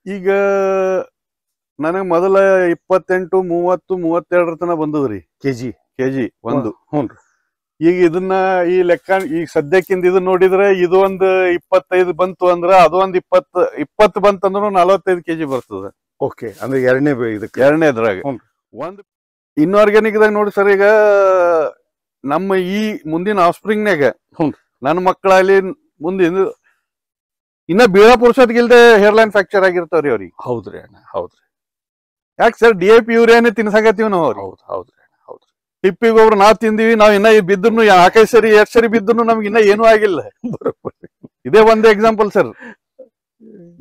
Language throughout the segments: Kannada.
ಈಗ ನನಗೆ ಮೊದಲ 28, 30, 32 ತನ ಬಂದದ್ರಿ ಕೆಜಿ ಒಂದು. ಈಗ ಇದನ್ನ ಈ ಲೆಕ್ಕ ಈಗ ಸದ್ಯಕ್ಕಿಂದ ಇದನ್ನ ನೋಡಿದ್ರೆ ಇದು ಒಂದು 25 ಬಂತು ಅಂದ್ರ ಅದು ಒಂದು 20 ಬಂತಂದ್ರು 45 ಕೆಜಿ ಬರ್ತದೆ. ಓಕೆ, ಅಂದ್ರೆ ಎರಡನೇದ್ರಾಗ ಒಂದು ಇನ್ಆರ್ಗ್ಯಾನಿಕ್ ದಾಗ ನೋಡಿ ಸರ್. ಈಗ ನಮ್ಮ ಈ ಮುಂದಿನ ಆಫ್ಸ್ಪ್ರಿಂಗ್ನಾಗ ನನ್ನ ಮಕ್ಕಳಲ್ಲಿ ಮುಂದಿನ ಇನ್ನ ಬೀಳ ಪುರುಷತ್ಗಿಲ್ದೆ ಹೇರ್ಲೈನ್ ಫ್ರಾಕ್ಚರ್ ಆಗಿರ್ತಾವ್ರಿ ಅವ್ರಿಗೆ. ಹೌದ್ರಿ ಅಣ್ಣ, ಹೌದ್ರಿ. ಯಾಕೆ ಸರ್ DAP ಯೂರಿಯಾನೇ ತಿನ್ಸಾಕತ್ತೀವಿ ನಾವು ಅವ್ರಿಗೆ. ಹೌದ್ರಿ ಟಿಪ್ಪಿ ಗೊಬ್ಬರ ನಾವ್ ತಿಂದಿವಿ, ನಾವ್ ಇನ್ನ ಬಿದ್ರು 4 ಸರಿ 2 ಸರಿ ಬಿದ್ರು ನಮ್ಗೆ ಇನ್ನ ಏನೂ ಆಗಿಲ್ಲ. ಇದೇ ಒಂದು ಎಕ್ಸಾಂಪಲ್ ಸರ್.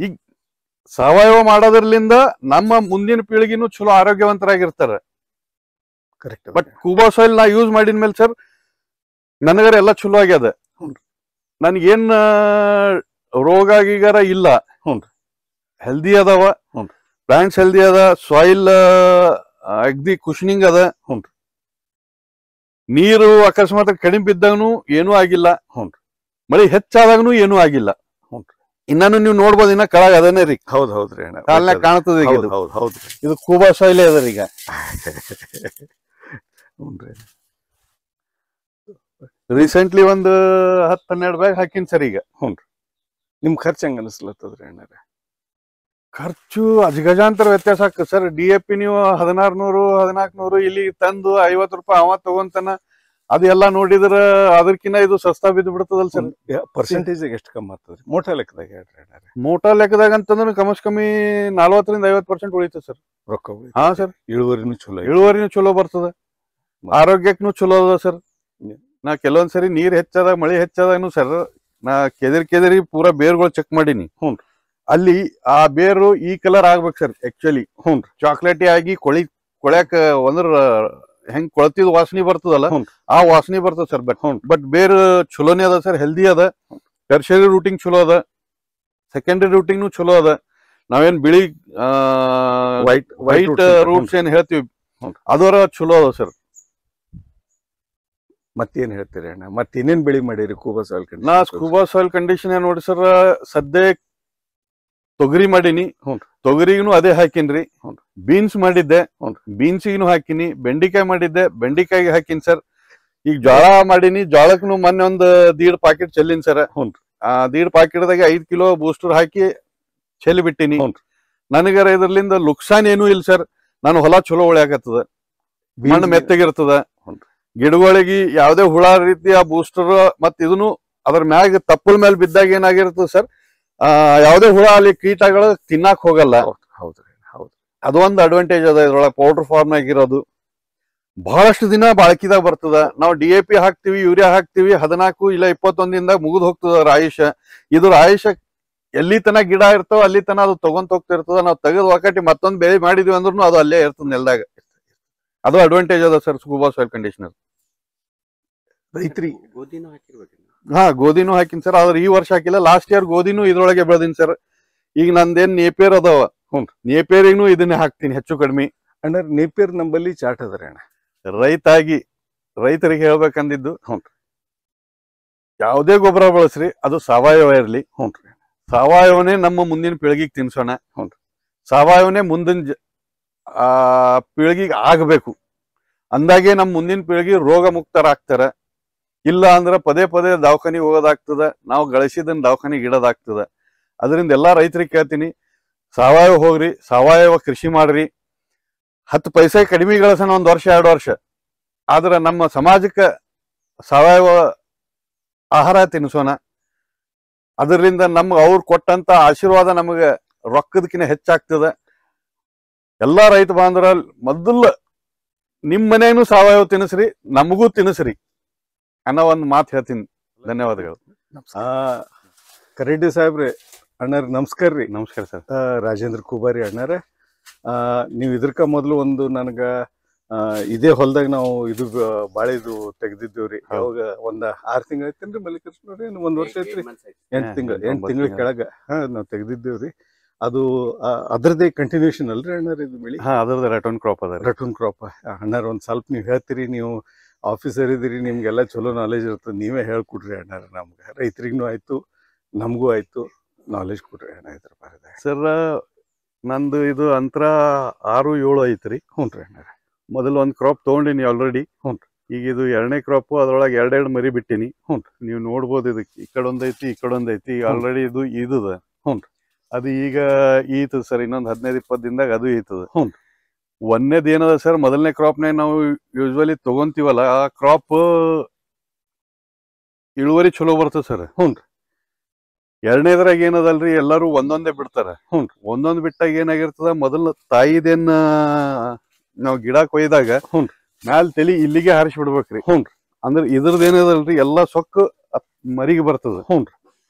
ಈಗ ಸಾವಯವ ಮಾಡೋದ್ರಲಿಂದ ನಮ್ಮ ಮುಂದಿನ ಪೀಳಿಗೆನೂ ಚಲೋ ಆರೋಗ್ಯವಂತರಾಗಿರ್ತಾರೆ. ಕರೆಕ್ಟ್. ಬಟ್ ಕೂಬಾ ಸಾಯಿಲ್ ನಾ ಯೂಸ್ ಮಾಡಿದ್ಮೇಲೆ ಸರ್ ನನಗರ ಎಲ್ಲ ಚಲೋ ಆಗ್ಯದ. ನನ್ಗೇನ್ ರೋಗ ಗೀಗಾರ ಇಲ್ಲ. ಹೆಲ್ದಿ ಅದಾವ, ಪ್ಲಾಂಟ್ಸ್ ಹೆಲ್ದಿ ಅದ, ಸಾಯಿಲ್ ಅಗ್ದಿ ಕುಶನಿಂಗ್ ಅದ. ನೀರು ಅಕಸ್ಮಾತ್ ಕಡಿಮೆ ಬಿದ್ದಾಗನು ಏನೂ ಆಗಿಲ್ಲ. ಮಳೆ ಹೆಚ್ಚಾದಾಗನು ಏನೂ ಆಗಿಲ್ಲ. ಇನ್ನಾನು ನೀವು ನೋಡ್ಬೋದು, ಇನ್ನ ಕೆಳಗ ಅದನ್ನೇ ರೀ. ಹೌದ್ರಿ ಅಣ್ಣ, ಕಾಲ್ನಾಗ ಕಾಣ್ತದೆ. ಇದು ಕೂಬಾ ಸಾಯಿಲ್ ಅದ ಈಗ. ರೀಸೆಂಟ್ಲಿ ಒಂದು 10-12 ಬ್ಯಾಗ್ ಹಾಕಿನ್ ಸರ್ ಈಗ. ನಿಮ್ ಖರ್ಚು ಹೆಂಗ ಅನಿಸ್ಲತ್ತದ್ರಿ ಅಣ್ಣ? ಖರ್ಚು ಅಜಗಜಾಂತರ ವ್ಯತ್ಯಾಸ ಆಗ್ತದೆ ಸರ್. DAP ನೀವು 1600, 1400 ಇಲ್ಲಿ ತಂದು 50 ರೂಪಾಯಿ ಅವ ತಗೊಂತಾನ. ಅದೆಲ್ಲ ನೋಡಿದ್ರ ಅದಕ್ಕಿಂತ ಇದು ಸಸ್ತಾ ಬಿದ್ದು ಬಿಡ್ತದಲ್ ಸರ್. ಪರ್ಸೆಂಟೇಜ್ ಎಷ್ಟು ಕಮ್ಮಿ ಆಗ್ತದ್ರಿ ಮೋಟಾ ಲೆಕ್ಕದಾಗ ಹೇಳ್ರಿ ಅಣ್ಣ? ಮೋಟಾ ಲೆಕ್ಕದಾಗ ಅಂತಂದ್ರೆ ಕಮ್ಮಿ 40% 50% ಉಳಿತದೆ ಸರ್ ರೊಕ್ಕ. ಹಾ ಸರ್. ಇಳುವರಿನೂ ಚಲೋ ಬರ್ತದೆ, ಆರೋಗ್ಯಕ್ಕೂ ಚಲೋ ಅದ ಸರ್. ನಾ ಕೆಲವೊಂದ್ಸರಿ ನೀರ್ ಹೆಚ್ಚಾದಾಗ, ಮಳೆ ಹೆಚ್ಚಾದಾಗನು ಸರ್, ನಾ ಕೆದರಿ ಪೂರಾ ಬೇರ್ಗಳು ಚೆಕ್ ಮಾಡೀನಿ. ಅಲ್ಲಿ ಆ ಬೇರು ಈ ಕಲರ್ ಆಗ್ಬೇಕು ಸರ್. ಆಕ್ಚುಲಿ ಚಾಕ್ಲೇಟಿ ಆಗಿ ಕೊಳ್ಯಾಕ ಒಂದ್ರ ಹೆಂಗ್ ಕೊಳತಿದ್ ವಾಸನೆ ಬರ್ತದಲ್ಲ, ಆ ವಾಸನೆ ಬರ್ತದ ಸರ್. ಬಟ್ ಬೇರು ಚಲೋನೇ ಅದ ಸರ್, ಹೆಲ್ದಿ ಅದ. ಟರ್ಷರಿ ರೂಟಿಂಗ್ ಚಲೋ ಅದ, ಸೆಕೆಂಡರಿ ರೂಟಿಂಗ್ ಚಲೋ ಅದ. ನಾವೇನ್ ಬಿಳಿ ವೈಟ್ ರೂಟ್ಸ್ ಏನ್ ಹೇಳ್ತೀವಿ ಅದರ ಚಲೋ ಅದ ಸರ್. ಮತ್ತೇನ್ ಹೇಳ್ತೀರಿ ಅಣ್ಣ? ಮತ್ತೇನೇನ್ ಬೆಳಿ ಮಾಡಿರಿ ಕೂಬಾ ಸಾಯಿಲ್ ಕಂಡೀಷನ್? ನಾ ಕೂಬಾ ಸಾಯಿಲ್ ಕಂಡೀಷನ್ ನೋಡಿ ಸರ್, ಸದ್ಯ ತೊಗರಿ ಮಾಡೀನಿ. ತೊಗರಿಗೂ ಅದೇ ಹಾಕಿನ್ರಿ. ಬೀನ್ಸ್ ಮಾಡಿದ್ದೆ, ಬೀನ್ಸಿಗೂ ಹಾಕಿನಿ. ಬೆಂಡಿಕಾಯಿ ಮಾಡಿದ್ದೆ, ಬೆಂಡಿಕಾಯಿಗೆ ಹಾಕಿನಿ ಸರ್. ಈಗ ಜೋಳ ಮಾಡೀನಿ, ಜೋಳಕ್ಕೂ ಮೊನ್ನೆ ಒಂದು 1.5 ಪಾಕೆಟ್ ಚೆಲ್ಲಿನಿ ಸರ್. 1.5 ಪಾಕೆಟ್ದಾಗ 5 ಕಿಲೋ ಬೂಸ್ಟರ್ ಹಾಕಿ ಚೆಲ್ಲಿ ಬಿಟ್ಟಿನಿ. ನನಗರ ಇದ್ರಲಿಂದ ಲುಕ್ಸಾನ್ ಏನೂ ಇಲ್ಲ ಸರ್. ನಾನು ಹೊಲ ಚಲೋ ಉಳಿಯಾಕತ್ತದ, ಮಣ್ಣು ಮೆತ್ತಗಿರ್ತದ. ಗಿಡಗಳಿಗೆ ಯಾವುದೇ ಹುಳ ರೀತಿ ಆ ಬೂಸ್ಟರ್ ಮತ್ ಇದನ್ನು ಅದ್ರ ಮ್ಯಾಗ ತಪ್ಪಲ್ ಮೇಲೆ ಬಿದ್ದಾಗ ಏನಾಗಿರ್ತದೆ ಸರ್, ಯಾವುದೇ ಹುಳ ಅಲ್ಲಿ ಕೀಟಗಳು ತಿನ್ನಾಕ್ ಹೋಗಲ್ಲ. ಅದು ಒಂದು ಅಡ್ವಾಂಟೇಜ್ ಅದ ಇದ್ರೊಳಗೆ. ಪೌಡರ್ ಫಾರ್ಮ್ ಆಗಿರೋದು ಬಹಳಷ್ಟು ದಿನ ಬಾಳಕಿದಾಗ ಬರ್ತದ. ನಾವು DAP ಹಾಕ್ತಿವಿ, ಯೂರಿಯಾ ಹಾಕ್ತಿವಿ, 14 ಇಲ್ಲ 21 ದಿನದಾಗ ಮುಗಿದ್ ಹೋಗ್ತದ ರಾಯುಷ. ಇದು ರಾಯುಷ ಎಲ್ಲಿ ತನ ಗಿಡ ಇರ್ತಾವ ಅಲ್ಲಿ ತನ ಅದು ತಗೊಂತ ಹೋಗ್ತಿರ್ತದ. ನಾವು ತೆಗೆದು ಒಕ್ಕಟಿ ಮತ್ತೊಂದು ಬೆಳೆ ಮಾಡಿದ್ವಿ ಅಂದ್ರೂ ಅದು ಅಲ್ಲೇ ಇರ್ತದ ನೆಲದಾಗ. ಅದು ಅಡ್ವಾಂಟೇಜ್ ಅದ ಸರ್ ಕೂಬಾ ಸಾಯಿಲ್ ಕಂಡೀಷನರ್. ರೈತರಿ ಗೋಧಿನೂ ಹಾಕಿನ್ ಸರ್. ಆದ್ರೆ ಈ ವರ್ಷ ಹಾಕಿಲ್ಲ. ಲಾಸ್ಟ್ ಇಯರ್ ಗೋಧಿನೂ ಇದ್ರೊಳಗೆ ಬೆಳೆದಿನಿ ಸರ್. ಈಗ ನಂದೇನ್ ನೇಪಿಯರ್ ಅದಾವ, ನೇಪಿಯರಿಗೂ ಇದನ್ನೇ ಹಾಕ್ತೀನಿ ಹೆಚ್ಚು ಕಡಿಮೆ. ಅಣ್ಣ ನೇಪಿಯರ್ ನಂಬಲ್ಲಿ ಚಾಟ್ ಅದರಿ ಅಣ್ಣ. ರೈತರಿಗೆ ಹೇಳ್ಬೇಕಂದಿದ್ದು, ಯಾವುದೇ ಗೊಬ್ಬರ ಬಳಸ್ರಿ, ಅದು ಸಾವಯವ ಇರ್ಲಿ. ಸಾವಯವನೇ ನಮ್ಮ ಮುಂದಿನ ಪೀಳಿಗೆಗೆ ತಿನ್ಸೋಣ. ಸಾವಯವನೇ ಮುಂದಿನ ಪೀಳಿಗೆಗೆ ಆಗಬೇಕು ಅಂದಾಗೆ ನಮ್ಮ ಮುಂದಿನ ಪೀಳಿಗೆ ರೋಗ ಮುಕ್ತರಾಗ್ತಾರ. ಇಲ್ಲ ಅಂದ್ರೆ ಪದೇ ದವಾಖಾನಿಗೆ ಹೋಗೋದಾಗ್ತದ, ನಾವು ಗಳಿಸಿದನ್ನ ದವಾಖಾನಿಗೆ ಇಡೋದಾಗ್ತದ. ಅದರಿಂದ ಎಲ್ಲಾ ರೈತರಿಗೆ ಕೇಳ್ತೀನಿ, ಸಾವಯವ ಹೋಗ್ರಿ, ಸಾವಯವ ಕೃಷಿ ಮಾಡ್ರಿ. 10 ಪೈಸೆ ಕಡಿಮೆ ಗಳಿಸೋಣ 1 ವರ್ಷ 2 ವರ್ಷ. ಆದ್ರೆ ನಮ್ಮ ಸಮಾಜಕ್ಕೆ ಸಾವಯವ ಆಹಾರ ತಿನ್ನಿಸೋಣ. ಅದರಿಂದ ನಮ್ಗೆ ಅವ್ರು ಕೊಟ್ಟಂತ ಆಶೀರ್ವಾದ ನಮಗೆ ರೊಕ್ಕದಕ್ಕಿಂತ ಹೆಚ್ಚಾಗ್ತದ. ಎಲ್ಲಾ ರೈತ ಬಾಂಧವರ ಮೊದಲು ನಿಮ್ ಮನೆಗೂ ಸಾವಯವ ತಿನ್ನಿಸ್ರಿ, ನಮಗೂ ತಿನ್ನಿಸ್ರಿ ಅನ್ನೋ ಒಂದು ಮಾತು ಹೇಳ್ತೀನಿ. ಧನ್ಯವಾದಗಳು. ಕರೆಡ್ಡಿ ಸಾಹೇಬ್ರಿ. ಅಣ್ಣಾರ ನಮಸ್ಕಾರ ರೀ. ನಮಸ್ಕಾರ ಸರ್. ರಾಜೇಂದ್ರ ಕುಬಾರಿ ಅಣ್ಣಾರ, ನೀವು ಇದಕ್ಕ ಮೊದಲು ಒಂದು ನನಗ ಇದೇ ಹೊಲದಾಗ ನಾವು ಇದು ಬಾಳೆದು ತೆಗ್ದಿದ್ದೇವ್ರಿ. ಅವಾಗ ಒಂದ್ 6 ತಿಂಗಳು ಐತೇನ್ರಿ ಮಲ್ಲಿಕಾರ್ಜುನ ಅವ್ರಿ? 1 ವರ್ಷ ಐತ್ರಿ? 8 ತಿಂಗಳ ಕೆಳಗ ನಾವು ತೆಗ್ದಿದ್ದೇವ್ರಿ. ಅದು ಅದ್ರದೇ ಕಂಟಿನ್ಯೂಷನ್ ಅಲ್ರಿ ಅಣ್ಣಾರ ಇದು ಬೆಳಿ? ಅದ್ರದ್ದು ರೆಟರ್ನ್ ಕ್ರಾಪ್ ಅದ. ರೆಟರ್ನ್ ಕ್ರಾಪ್ ಅಣ್ಣಾರ ಒಂದ್ ಸ್ವಲ್ಪ ನೀವು ಹೇಳ್ತೀರಿ, ನೀವು ಆಫೀಸರ್ ಇದ್ದೀರಿ, ನಿಮ್ಗೆಲ್ಲ ಚಲೋ ನಾಲೆಜ್ ಇರ್ತದೆ, ನೀವೇ ಹೇಳ್ಕೊಡ್ರಿ ಅಣ್ಣಾರ. ನಮ್ಗೆ ರೈತರಿಗೂ ಆಯ್ತು, ನಮಗೂ ಆಯ್ತು, ನಾಲೆಜ್ ಕೊಡ್ರಿ ಅಣ್ಣ ಇದ್ರ ಬಾರೆ. ಸರ್, ನಂದು ಇದು ಅಂತರ 6-7 ಐತ್ರಿ. ಹ್ಞೂನ್ರಿ ಅಣ್ಣಾರ. ಮೊದಲು ಒಂದ್ ಕ್ರಾಪ್ ತಗೊಂಡಿನಿ ಆಲ್ರೆಡಿ. ಹ್ಞೂನ್ರಿ. ಈಗ ಇದು 2ನೇ ಕ್ರಾಪ್, ಅದ್ರೊಳಗೆ 2 ಮರಿ ಬಿಟ್ಟಿನಿ. ಹ್ಞೂನ್ರಿ. ನೀವು ನೋಡ್ಬೋದು, ಇದಕ್ಕೆ ಈ ಕಡೆ ಒಂದೈತಿ, ಈ ಕಡೆ ಒಂದೈತಿ. ಆಲ್ರೆಡಿ ಇದು ಇದುದ. ಹ್ಞೂನ್ರಿ. ಅದು ಈಗ ಈತದ ಸರ್, ಇನ್ನೊಂದು 15-20 ದಿನದಾಗ ಅದು ಈತದ. ಹ್ಞೂನ್ರಿ. ಒಂದೇದ್ ಏನದ ಸರ್, ಮೊದಲನೇ ಕ್ರಾಪ್ನಾಗ ನಾವು ಯೂಶ್ವಲಿ ತಗೊಂತೀವಲ್ಲ, ಆ ಕ್ರಾಪ್ ಇಳುವರಿ ಚಲೋ ಬರ್ತದೆ ಸರ್. ಹ್ಞೂನ್ರಿ. 2ನೇದ್ರಾಗ ಏನದಲ್ರಿ, ಎಲ್ಲರೂ ಒಂದೊಂದೇ ಬಿಡ್ತಾರ. ಹ್ಞೂನ್ರಿ. ಒಂದೊಂದ್ ಬಿಟ್ಟಾಗ ಏನಾಗಿರ್ತದ, ಮೊದಲ ತಾಯಿದೇನ್ ನಾವ್ ಗಿಡ ಕೊಯ್ದಾಗ ಮ್ಯಾಲ ತಲಿ ಇಲ್ಲಿಗೆ ಹಾರಿಸಿ ಬಿಡ್ಬೇಕ್ರಿ. ಹ್ಞೂನ್ರಿ. ಅಂದ್ರೆ ಇದ್ರದ್ ಏನದಲ್ರಿ, ಎಲ್ಲಾ ಸೊಕ್ಕು ಮರಿಗೆ ಬರ್ತದ. ಹ್ಞೂನ್ರಿ.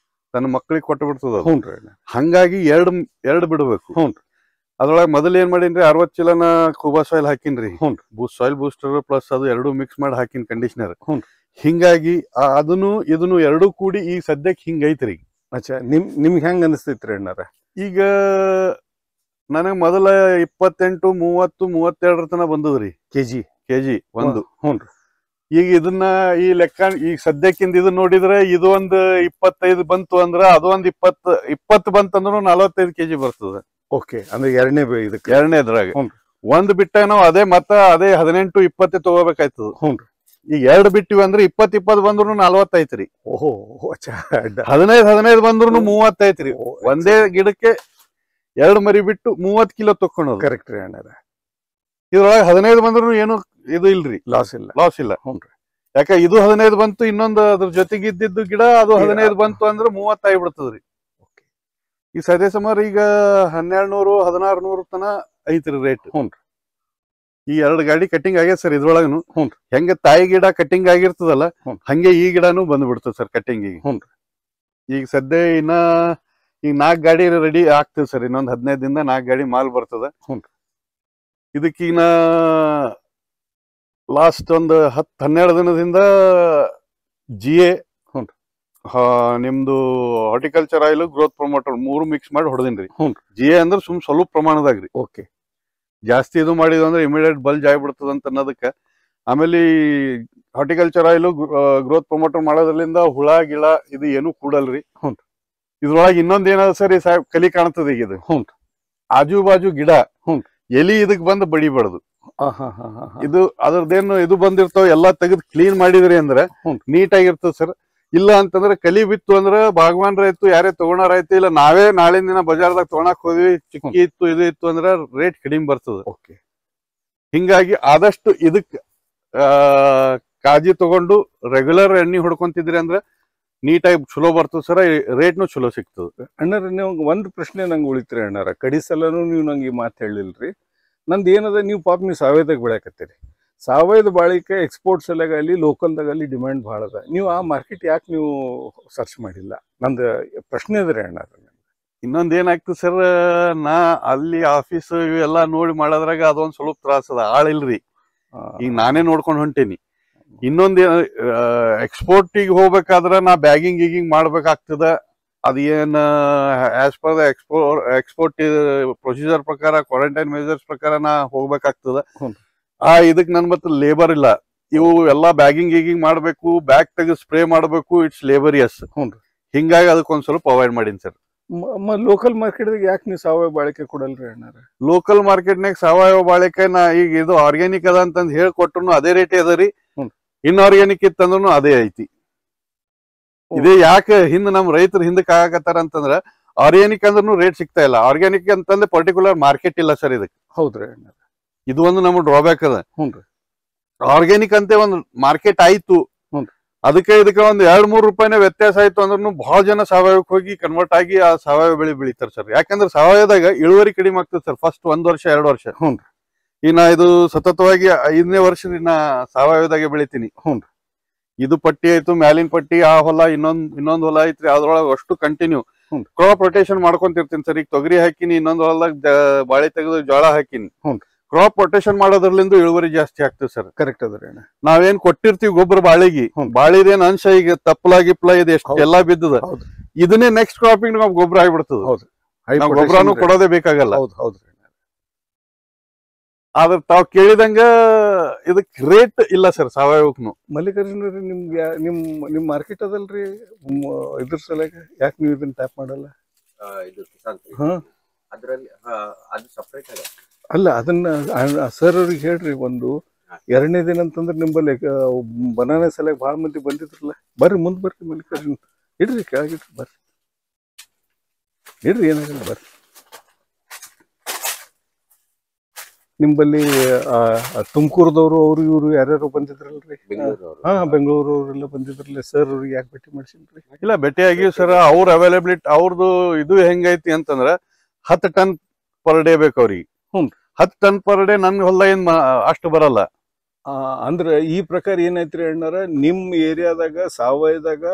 ತನ್ನ ಮಕ್ಕಳಿಗೆ ಕೊಟ್ಟು ಬಿಡ್ತದ. ಹ್ಞೂನ್ರಿ. ಹಂಗಾಗಿ ಎರಡು ಬಿಡ್ಬೇಕು. ಹ್ಞೂನ್ರಿ. ಅದ್ರೊಳಗೆ ಮೊದಲು ಏನ್ ಮಾಡೀನ್ರಿ, 60 ಚೀಲನ ಕೂಬಾ ಸಾಯಿಲ್ ಹಾಕಿನ್ರಿ. ಸಾಯಿಲ್ ಬೂಸ್ಟರ್ ಪ್ಲಸ್ ಅದು 2 ಮಿಕ್ಸ್ ಮಾಡಿ ಹಾಕಿನ್ ಕಂಡೀಷನರ್. ಹಿಂಗಾಗಿ ಅದನ್ನು ಇದನ್ನು 2 ಕೂಡಿ ಈಗ ಸದ್ಯಕ್ಕೆ ಹಿಂಗೈತ್ರಿ. ಅಚ್ಚಾ, ನಿಮ್ಗೆ ಹೆಂಗ್ ಅನಿಸ್ತೈತ್ರಿ ಅಣ್ಣಾರ? ಈಗ ನನಗ್ ಮೊದಲ 28, 30, 32 ತನ ಬಂದದ್ರಿ ಕೆಜಿ ಒಂದು. ಹ್ಞೂನ್ರಿ. ಈಗ ಇದನ್ನ ಈ ಲೆಕ್ಕ ಈಗ ಸದ್ಯಕ್ಕಿಂದ ಇದನ್ನ ನೋಡಿದ್ರೆ, ಇದು ಒಂದು 25 ಬಂತು ಅಂದ್ರ, ಅದು ಒಂದು 20 ಬಂತಂದ್ರು 45 ಕೆಜಿ ಬರ್ತದ. ಓಕೆ, ಅಂದ್ರೆ 2ನೇದ್ರಾಗ ಒಂದ್ ಬಿಟ್ಟಾಗ ನಾವು ಅದೇ 18-20 ತಗೋಬೇಕಾಯ್ತದ. ಈಗ 2 ಬಿಟ್ಟಿವಿ ಅಂದ್ರೆ 20 ಬಂದ್ರು 40 ಐತ್ರಿ. ಓಹೋ, 15 ಬಂದ್ರು 30 ಐತ್ರಿ. ಒಂದೇ ಗಿಡಕ್ಕೆ 2 ಮರಿ ಬಿಟ್ಟು 30 ಕಿಲೋ ತಕ್ಕೊಳೋದು. ಕರೆಕ್ಟ್ ರೀ ಅಣ್ಣಾರ. ಇದ್ರೊಳಗೆ 15 ಬಂದ್ರು ಏನು ಇದು ಇಲ್ರಿ, ಲಾಸ್ ಇಲ್ಲ. ಹ್ಞೂನ್ರಿ. ಯಾಕ ಇದು 15 ಬಂತು, ಇನ್ನೊಂದು ಅದ್ರ ಜೊತೆಗೆ ಇದ್ದಿದ್ದು ಗಿಡ ಅದು 15 ಬಂತು ಅಂದ್ರೆ 30 ಆಗಿಬಿಡ್ತದ್ರಿ. ಈ ಸದ್ಯ ಸುಮಾರು ಈಗ 1200-1600 ತನ ಐತ್ರಿ ರೇಟ್. ಈ 2 ಗಾಡಿ ಕಟ್ಟಿಂಗ್ ಆಗ್ಯದ ಸರ್. ಇದ್ರೊಳಗನು ಹೆಂಗ ತಾಯಿ ಗಿಡ ಕಟ್ಟಿಂಗ್ ಆಗಿರ್ತದಲ್ಲ, ಹಂಗೆ ಈ ಗಿಡನು ಬಂದ್ಬಿಡ್ತದ ಸರ್ ಕಟ್ಟಿಂಗ್. ಈಗ ಸದ್ಯ ಈಗ 4 ಗಾಡಿ ರೆಡಿ ಆಗ್ತದೆ ಸರ್. ಇನ್ನೊಂದು 15 ದಿನದ 4 ಗಾಡಿ ಮಾಲ್ ಬರ್ತದ. ಇದಕ್ಕೀಗ ಲಾಸ್ಟ್ ಒಂದು 10-12 ದಿನದಿಂದ GA, ನಿಮ್ದು horticulture oil, growth promoter 3 mix ಮಾಡಿ ಹೊಡೆದಿನ್ರಿ. GA ಅಂದ್ರೆ ಸ್ವಲ್ಪ ಪ್ರಮಾಣದಾಗ್ರಿ. ಓಕೆ, ಜಾಸ್ತಿ ಇದು ಮಾಡಿದ್ವಿ ಅಂದ್ರೆ ಇಮಿಡಿಯೇಟ್ ಬಲ್ಜ್ ಆಗಿಬಿಡ್ತದ ಅಂತ ಅನ್ನೋದಕ್ಕೆ. ಆಮೇಲೆ ಹಾರ್ಟಿಕಲ್ಚರ್ ಆಯಿಲ್, ಗ್ರೋತ್ ಪ್ರಮೋಟರ್ ಮಾಡೋದ್ರಿಂದ ಹುಳ ಗಿಳ ಇದು ಏನು ಕೂಡಲ್ರಿ. ಇದ್ರೊಳಗೆ ಇನ್ನೊಂದ್ ಏನದ ಸರ್, ಈ ಕಲಿ ಕಾಣ್ತದ. ಈಗ ಇದು ಆಜು ಬಾಜು ಗಿಡ ಎಲಿ ಇದಕ್ ಬಂದು ಬಡಿಬಾರ್ದು. ಇದು ಅದ್ರದ್ದೇನು ಇದು ಬಂದಿರ್ತಾವ ಎಲ್ಲಾ ತೆಗೆದು ಕ್ಲೀನ್ ಮಾಡಿದ್ರಿ ಅಂದ್ರೆ ನೀಟ್ ಆಗಿರ್ತದ ಸರ್. ಇಲ್ಲ ಅಂತಂದ್ರೆ ಕಲಿ ಬಿತ್ತು ಅಂದ್ರೆ ಭಾಗವಾನ್ ರೈತು ಯಾರೇ ತಗೋಣಾರಾಯ್ತು, ಇಲ್ಲ ನಾವೇ ನಾಳಿನ ದಿನ ಬಜಾರ್ದಾಗ ತಗೊಳಕ್ ಹೋದ್ವಿ, ಚಿಕ್ಕಿ ಇತ್ತು ಇದು ಇತ್ತು ಅಂದ್ರೆ ರೇಟ್ ಕಡಿಮೆ ಬರ್ತದ. ಹಿಂಗಾಗಿ ಆದಷ್ಟು ಇದಕ್ ಕಾಳಜಿ ತಗೊಂಡು ರೆಗ್ಯುಲರ್ ಎಣ್ಣೆ ಹೊಡ್ಕೊಂತಿದ್ರಿ ಅಂದ್ರೆ ನೀಟಾಗಿ ಚಲೋ ಬರ್ತದ ಸರ್. ರೇಟ್ನು ಚಲೋ ಸಿಗ್ತದ. ಅಣ್ಣಾರ, ನೀವು ಒಂದು ಪ್ರಶ್ನೆ ನಂಗೆ ಉಳಿತ್ರಿ ಅಣ್ಣಾರ. ಕಡಿ ಸಲನು ನೀವು ನಂಗೆ ಈ ಮಾತು ಹೇಳಿಲ್ರಿ. ನಂದು ಏನದ, ನೀವು ನೀವು ಸಾವಯವದಾಗ ಬೆಳೆಯಕತ್ತೀರಿ. ಸಾವಯವ ಬಾಳಿಕೆ ಎಕ್ಸ್ಪೋರ್ಟ್ಸ್ ಅಲ್ಲಿ ಲೋಕಲ್ದಾಗಲ್ಲಿ ಡಿಮ್ಯಾಂಡ್ ಭಾಳ ಅದ. ನೀವು ಆ ಮಾರ್ಕೆಟ್ ಯಾಕೆ ನೀವು ಸರ್ಚ್ ಮಾಡಿಲ್ಲ? ನಂದು ಪ್ರಶ್ನೆ ಅದ್ರಿ ಅಣ್ಣಾರ. ಇನ್ನೊಂದ್ ಏನಾಗ್ತದೆ ಸರ್, ನಾ ಅಲ್ಲಿ ಆಫೀಸ್ ಇವೆಲ್ಲಾ ನೋಡಿ ಮಾಡೋದ್ರಾಗ ಅದೊಂದ್ ಸ್ವಲ್ಪ ತ್ರಾಸ ಅದ. ಆಳಿಲ್ರಿ. ಈಗ ನಾನೇ ನೋಡ್ಕೊಂಡು ಹೊಂಟೇನಿ. ಇನ್ನೊಂದ್ ಎಕ್ಸ್ಪೋರ್ಟಿಗೆ ಹೋಗ್ಬೇಕಾದ್ರ ನಾ ಬ್ಯಾಗಿಂಗ್ ಗೀಗಿಂಗ್ ಮಾಡ್ಬೇಕಾಗ್ತದ. ಅದೇನ್ as per the export procedure ಪ್ರಕಾರ, ಕ್ವಾರಂಟೈನ್ ಮೆಜರ್ಸ್ ಪ್ರಕಾರ ನಾ ಹೋಗ್ಬೇಕಾಗ್ತದ. ಇದಕ್ ನನ್ ಮತ್ತೆ ಲೇಬರ್ ಇಲ್ಲ. ಇವು ಎಲ್ಲಾ ಬ್ಯಾಗಿಂಗ್ ಗೀಗಿಂಗ್ ಮಾಡ್ಬೇಕು, ಬ್ಯಾಗ್ ತೆಗೆದು ಸ್ಪ್ರೇ ಮಾಡ್ಬೇಕು. ಇಟ್ಸ್ ಲೇಬರಿಯಸ್. ಹಿಂಗಾಗಿ ಅದಕ್ಕೊಂದ್ ಸ್ವಲ್ಪ ಅವಾಯ್ಡ್ ಮಾಡೀನಿ ಸರ್. ಲೋಕಲ್ ಮಾರ್ಕೆಟ್ ಯಾಕೆ ನೀವು ಸಾವಯವ ಬಾಳಿಕೆ ಕೊಡಲ್ರಿ ಅಣ್ಣಾರ? ಲೋಕಲ್ ಮಾರ್ಕೆಟ್ನಾಗ ಸಾವಯವ ಬಾಳಿಕೆ ನಾ ಈಗ ಇದು ಆರ್ಗ್ಯಾನಿಕ್ ಅದ ಅಂತಂದ್ ಹೇಳ್ಕೊಟ್ರು ಅದೇ ರೇಟ್ ಅದರಿ. ಇನ್ಆರ್ಗ್ಯಾನಿಕ್ ಇತ್ತಂದ್ರು ಅದೇ ಐತಿ. ಇದೇ ಯಾಕೆ ಹಿಂದ್ ನಮ್ ರೈತರು ಹಿಂದಕ್ಕೆ ಆಗತ್ತಾರ ಅಂತಂದ್ರ, ಆರ್ಗ್ಯಾನಿಕ್ ಅಂದ್ರೂ ರೇಟ್ ಸಿಗ್ತಾ ಇಲ್ಲ. ಆರ್ಗ್ಯಾನಿಕ್ ಅಂತಂದ್ರೆ ಪರ್ಟಿಕ್ಯುಲರ್ ಮಾರ್ಕೆಟ್ ಇಲ್ಲ ಸರ್ ಇದಕ್ಕೆ. ಹೌದ್ರಿ, ಇದು ಒಂದು ನಮ್ಗೆ ಡ್ರಾಬ್ಯಾಕ್ ಅದ. ಆರ್ಗ್ಯಾನಿಕ್ ಅಂತೆ ಒಂದು ಮಾರ್ಕೆಟ್ ಆಯ್ತು, ಅದಕ್ಕೆ ಇದಕ್ಕೆ ಒಂದ್ 2-3 ರೂಪಾಯಿನ ವ್ಯತ್ಯಾಸ ಆಯ್ತು ಅಂದ್ರೂ ಬಹಳ ಜನ ಸಾವಯವಕ್ಕೆ ಹೋಗಿ ಕನ್ವರ್ಟ್ ಆಗಿ ಆ ಸಾವಯವ ಬೆಳೆ ಬೆಳಿತಾರ ಸರ್. ಯಾಕಂದ್ರೆ ಸಾವಯವದಾಗ ಇಳುವರಿ ಕಡಿಮೆ ಆಗ್ತದೆ ಸರ್. ಫಸ್ಟ್ 1 ವರ್ಷ 2 ವರ್ಷ. ಇನ್ನ ಇದು ಸತತವಾಗಿ 5ನೇ ವರ್ಷ ಸಾವಯವದಾಗೆ ಬೆಳಿತೀನಿ. ಇದು ಪಟ್ಟಿ ಆಯ್ತು, ಮ್ಯಾಲಿನ ಪಟ್ಟಿ, ಆ ಹೊಲ ಇನ್ನೊಂದ್ ಹೊಲ ಐತ್ರಿ, ಅದ್ರೊಳಗೆ ಅಷ್ಟು ಕಂಟಿನ್ಯೂ ಕ್ರಾಪ್ ರೊಟೇಷನ್ ಮಾಡ್ಕೊಂತಿರ್ತೀನಿ ಸರ್. ಈಗ ತೊಗರಿ ಹಾಕಿನಿ, ಇನ್ನೊಂದ್ ಹೊಲದಾಗ ಬಾಳೆ ತೆಗೆದು ಜೋಳ ಹಾಕಿನಿ. ಕ್ರಾಪ್ ರೊಟೇಷನ್ ಮಾಡೋದ್ರಲ್ಲಿಂದ ಇಳುವರಿ ಜಾಸ್ತಿ ಆಗ್ತದೆ ಸರ್. ಕರೆಕ್ಟ್ ಅದ್ರಿ. ನಾವೇನ್ ಕೊಟ್ಟಿರ್ತೀವಿ ಗೊಬ್ಬರ ಬಾಳಿದೇನ್ ಅಂಶ ಈಗ ತಪ್ಪಲ ಗಿಪ್ಲ ಇದು ಎಷ್ಟು ಎಲ್ಲಾ ಬಿದ್ದದ, ಇದನ್ನೇ ನೆಕ್ಸ್ಟ್ ಕ್ರಾಪಿಂಗ್ ನಾವ್ ಗೊಬ್ಬರ ಆಗಿಬಿಡ್ತದ. ಗೊಬ್ಬರನು ಕೊಡೋದೇ ಬೇಕಾಗಲ್ಲ. ಆದ್ರೆ ತಾವ್ ಕೇಳಿದಂಗ ಇದಕ್ ರೇಟ್ ಇಲ್ಲ ಸರ್ ಸಾವಯವಕ್ನು. ಮಲ್ಲಿಕಾರ್ಜುನ ನಿಮ್ಗೆ ನಿಮ್ ಮಾರ್ಕೆಟ್ ಅದಲ್ರಿ ಇದ್ರ ಸಲಗ ಯಾಕೆ ನೀವು ಇದನ್ನ ಟ್ಯಾಪ್ ಮಾಡಲ್ಲ? ಅದ್ರಲ್ಲಿ ಅದು ಸಪ್ರೇಟ್ ಆಗ ಅಲ್ಲ ಅದನ್ನ ಸರ್ ಅವ್ರಿಗೆ ಹೇಳ್ರಿ. ಒಂದು ಎರಡನೇ ದಿನ ಅಂತಂದ್ರೆ ನಿಮ್ಮಲ್ಲಿ ಬನಾನ ಸಲಕ್ಕೆ ಭಾಳ ಮಂದಿ ಬಂದಿದ್ರಲ್ಲ, ಬರ್ರಿ ಮುಂದೆ ಬರ್ರಿ ಮಲ್ಲಿಕಾರ್ಜುನ್, ಇಡ್ರಿ ಕೆಳಗಿಡ್ರಿ, ಬರ್ರಿ ಇಡ್ರಿ, ಏನಾಗಲ್ಲ ಬರ್ರಿ. ನಿಮ್ಮಲ್ಲಿ ತುಮಕೂರದವರು ಅವರು ಇವರು ಯಾರ್ಯಾರು ಬಂದಿದ್ರಲ್ರಿ? ಹಾ, ಬೆಂಗಳೂರವರೆಲ್ಲ ಬಂದಿದ್ರಲ್ಲ. ಸರ್ ಅವ್ರಿಗೆ ಯಾಕೆ ಭೇಟಿ ಮಾಡಿಸಿನ್ರಿ? ಇಲ್ಲ, ಭೇಟಿಯಾಗಿ ಸರ್ ಅವ್ರ ಅವೈಲಬಿಲಿಟಿ ಅವ್ರದ್ದು ಇದು ಹೆಂಗೈತಿ ಅಂತಂದ್ರ 10 ಟನ್ ಪರ್ ಡೇ ಬೇಕು ಅವ್ರಿಗೆ. 10 ಟನ್ ಪರ್ ಡೇ ನನ್ ಹೊಲ ಏನ್ ಅಷ್ಟು ಬರಲ್ಲ. ಅಂದ್ರ ಈ ಪ್ರಕಾರ ಏನೈತ್ರಿ ಅಣ್ಣಾರ, ನಿಮ್ ಏರಿಯಾದಾಗ ಸಾವಯವದಾಗ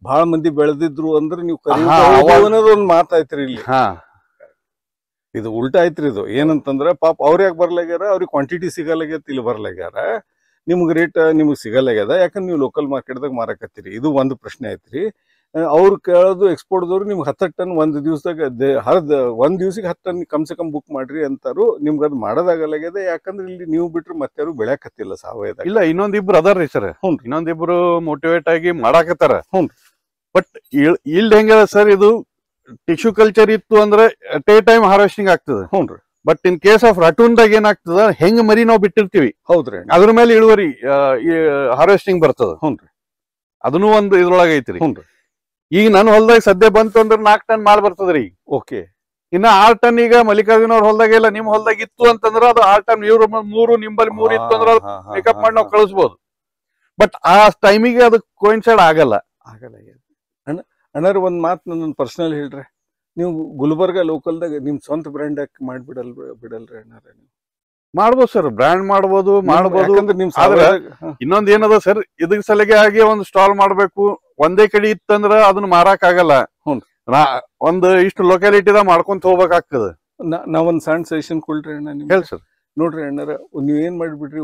ಬಹಳ ಮಂದಿ ಬೆಳೆದಿದ್ರು ಅಂದ್ರೆ ನೀವು ಅನ್ನೋದು ಒಂದ್ ಮಾತಾಯ್ತ್ರಿ ಇಲ್ಲಿ. ಇದು ಉಲ್ಟಾ ಐತ್ರಿ. ಇದು ಏನಂತಂದ್ರ ಪಾಪ ಅವ್ರ ಯಾಕೆ ಬರ್ಲಾಗ್ಯಾರ, ಅವ್ರಿಗೆ ಕ್ವಾಂಟಿಟಿ ಸಿಗಲ್ಲಾಗ್ಯತ್, ಇಲ್ಲಿ ಬರ್ಲಾಗ್ಯಾರ. ನಿಮ್ಗೆ ರೇಟ್ ನಿಮ್ಗೆ ಸಿಗಲ್ಲಾಗ್ಯದ, ಯಾಕಂದ್ರೆ ನೀವು ಲೋಕಲ್ ಮಾರ್ಕೆಟ್ದಾಗ ಮಾರಕತ್ತೀರಿ. ಇದು ಒಂದು ಪ್ರಶ್ನೆ ಐತ್ರಿ. ಅವ್ರು ಕೇಳೋದು ಎಕ್ಸ್ಪೋರ್ಟ್ದವ್ರು ನಿಮ್ಗೆ 10 ಟನ್ ಒಂದ್ ದಿವ್ಸದಾಗ ಒಂದ್ ದಿವ್ಸಕ್ಕೆ 10 ಟನ್ ಕಮ್ಸೆ ಕಮ್ ಬುಕ್ ಮಾಡ್ರಿ ಅಂತಾರು. ನಿಮ್ಗೆ ಅದು ಮಾಡೋದಾಗಲ್ಲಾಗ್ಯದ, ಯಾಕಂದ್ರೆ ಇಲ್ಲಿ ನೀವು ಬಿಟ್ರೆ ಮತ್ತೆ ಯಾರು ಬೆಳ್ಯಾಕತ್ತಿಲ್ಲ ಸಾವಯವ. ಇಲ್ಲ, ಇನ್ನೊಂದಿಬ್ರು ಅದಾರ್ರಿ ಸರ್. ಇನ್ನೊಂದಿಬ್ರು ಮೋಟಿವೇಟ್ ಆಗಿ ಮಾಡಾಕತ್ತಾರ. ಬಟ್ ಇಲ್ಲಿ ಹೆಂಗದ ಸರ್, ಇದು ಟಿಶ್ಯೂ ಕಲ್ಚರ್ ಇತ್ತು ಅಂದ್ರೆ ಅಟ್ ಎ ಟೈಮ್ ಹಾರ್ವೆಸ್ಟಿಂಗ್ ಆಗ್ತದೆ. ಬಟ್ ಇನ್ ಕೇಸ್ ಆಫ್ ರಟೂನ್ದಾಗ ಏನಾಗ್ತದ, ಹೆಂಗ್ ಮರಿ ನಾವು ಬಿಟ್ಟಿರ್ತೀವಿ, ಹೌದ್ರಿ, ಅದ್ರ ಮೇಲೆ ಇಳುವರಿ ಹಾರ್ವೆಸ್ಟಿಂಗ್ ಬರ್ತದ. ಅದನ್ನು ಒಂದು ಇದ್ರೊಳಗ ಐತ್ರಿ. ಈಗ ನನ್ನ ಹೊಲದಾಗ ಸದ್ಯ ಬಂತು ಅಂದ್ರೆ 4 ಟನ್ ಮಾಲ್ ಬರ್ತದ್ರಿ. ಓಕೆ, ಇನ್ನ 6 ಟನ್ ಈಗ ಮಲ್ಲಿಕಾರ್ಜುನ್ ಅವ್ರ ಹೊಲದಾಗ ಇಲ್ಲ, ನಿಮ್ ಹೊಲದಾಗ ಇತ್ತು ಅಂತಂದ್ರ ಅದು 6 ಟನ್, ಇವ್ರು 3 ನಿಂಬಲ್ಲಿ 3 ಇತ್ತು ಅಂದ್ರೆ ಮೇಕಪ್ ಮಾಡಿ ನಾವು ಕಳಿಸ್ಬೋದು. ಬಟ್ ಆ ಟೈಮಿಗೆ ಅದು ಕೋಯಿನ್ಸೈಡ್ ಆಗಲ್ಲ. ಅಣ್ಣಾರ ಒಂದ್ ಮಾತು ನನ್ನ ಪರ್ಸನಲ್ ಹೇಳ್ರಿ, ನೀವು ಗುಲ್ಬರ್ಗ ಲೋಕಲ್ದಾಗ ನಿಮ್ ಸ್ವಂತ ಬ್ರ್ಯಾಂಡ್ ಹಾಕಿ ಬಿಡಲ್ರಿ ಅಣ್ಣಾರ? ನೀವು ಮಾಡ್ಬೋದು ಸರ್, ಬ್ರ್ಯಾಂಡ್ ಮಾಡ್ಬೋದು. ಇನ್ನೊಂದ್ ಏನದ ಸರ್, ಇದ್ರ ಸಲಿಗೆ ಆಗಿ ಒಂದು ಸ್ಟಾಲ್ ಮಾಡ್ಬೇಕು. ಒಂದೇ ಕಡೆ ಇತ್ತಂದ್ರ ಅದನ್ನ ಮಾರಾಕ್ ಆಗಲ್ಲ. ಒಂದು ಇಷ್ಟು ಲೊಕ್ಯಾಲಿಟಿದಾಗ ಮಾಡ್ಕೊಂತ ಹೋಗ್ಬೇಕಾಗ್ತದೆ. ನಾವೊಂದ್ ಸಣ್ಣ ಸಜೆಷನ್ ಕೊಡ್ರಿ ಅಣ್ಣ. ಹೇಳಿ ಸರ್. ನೋಡ್ರಿ ಅಣ್ಣಾರ, ನೀವ್ ಏನ್ ಮಾಡ್ಬಿಡ್ರಿ,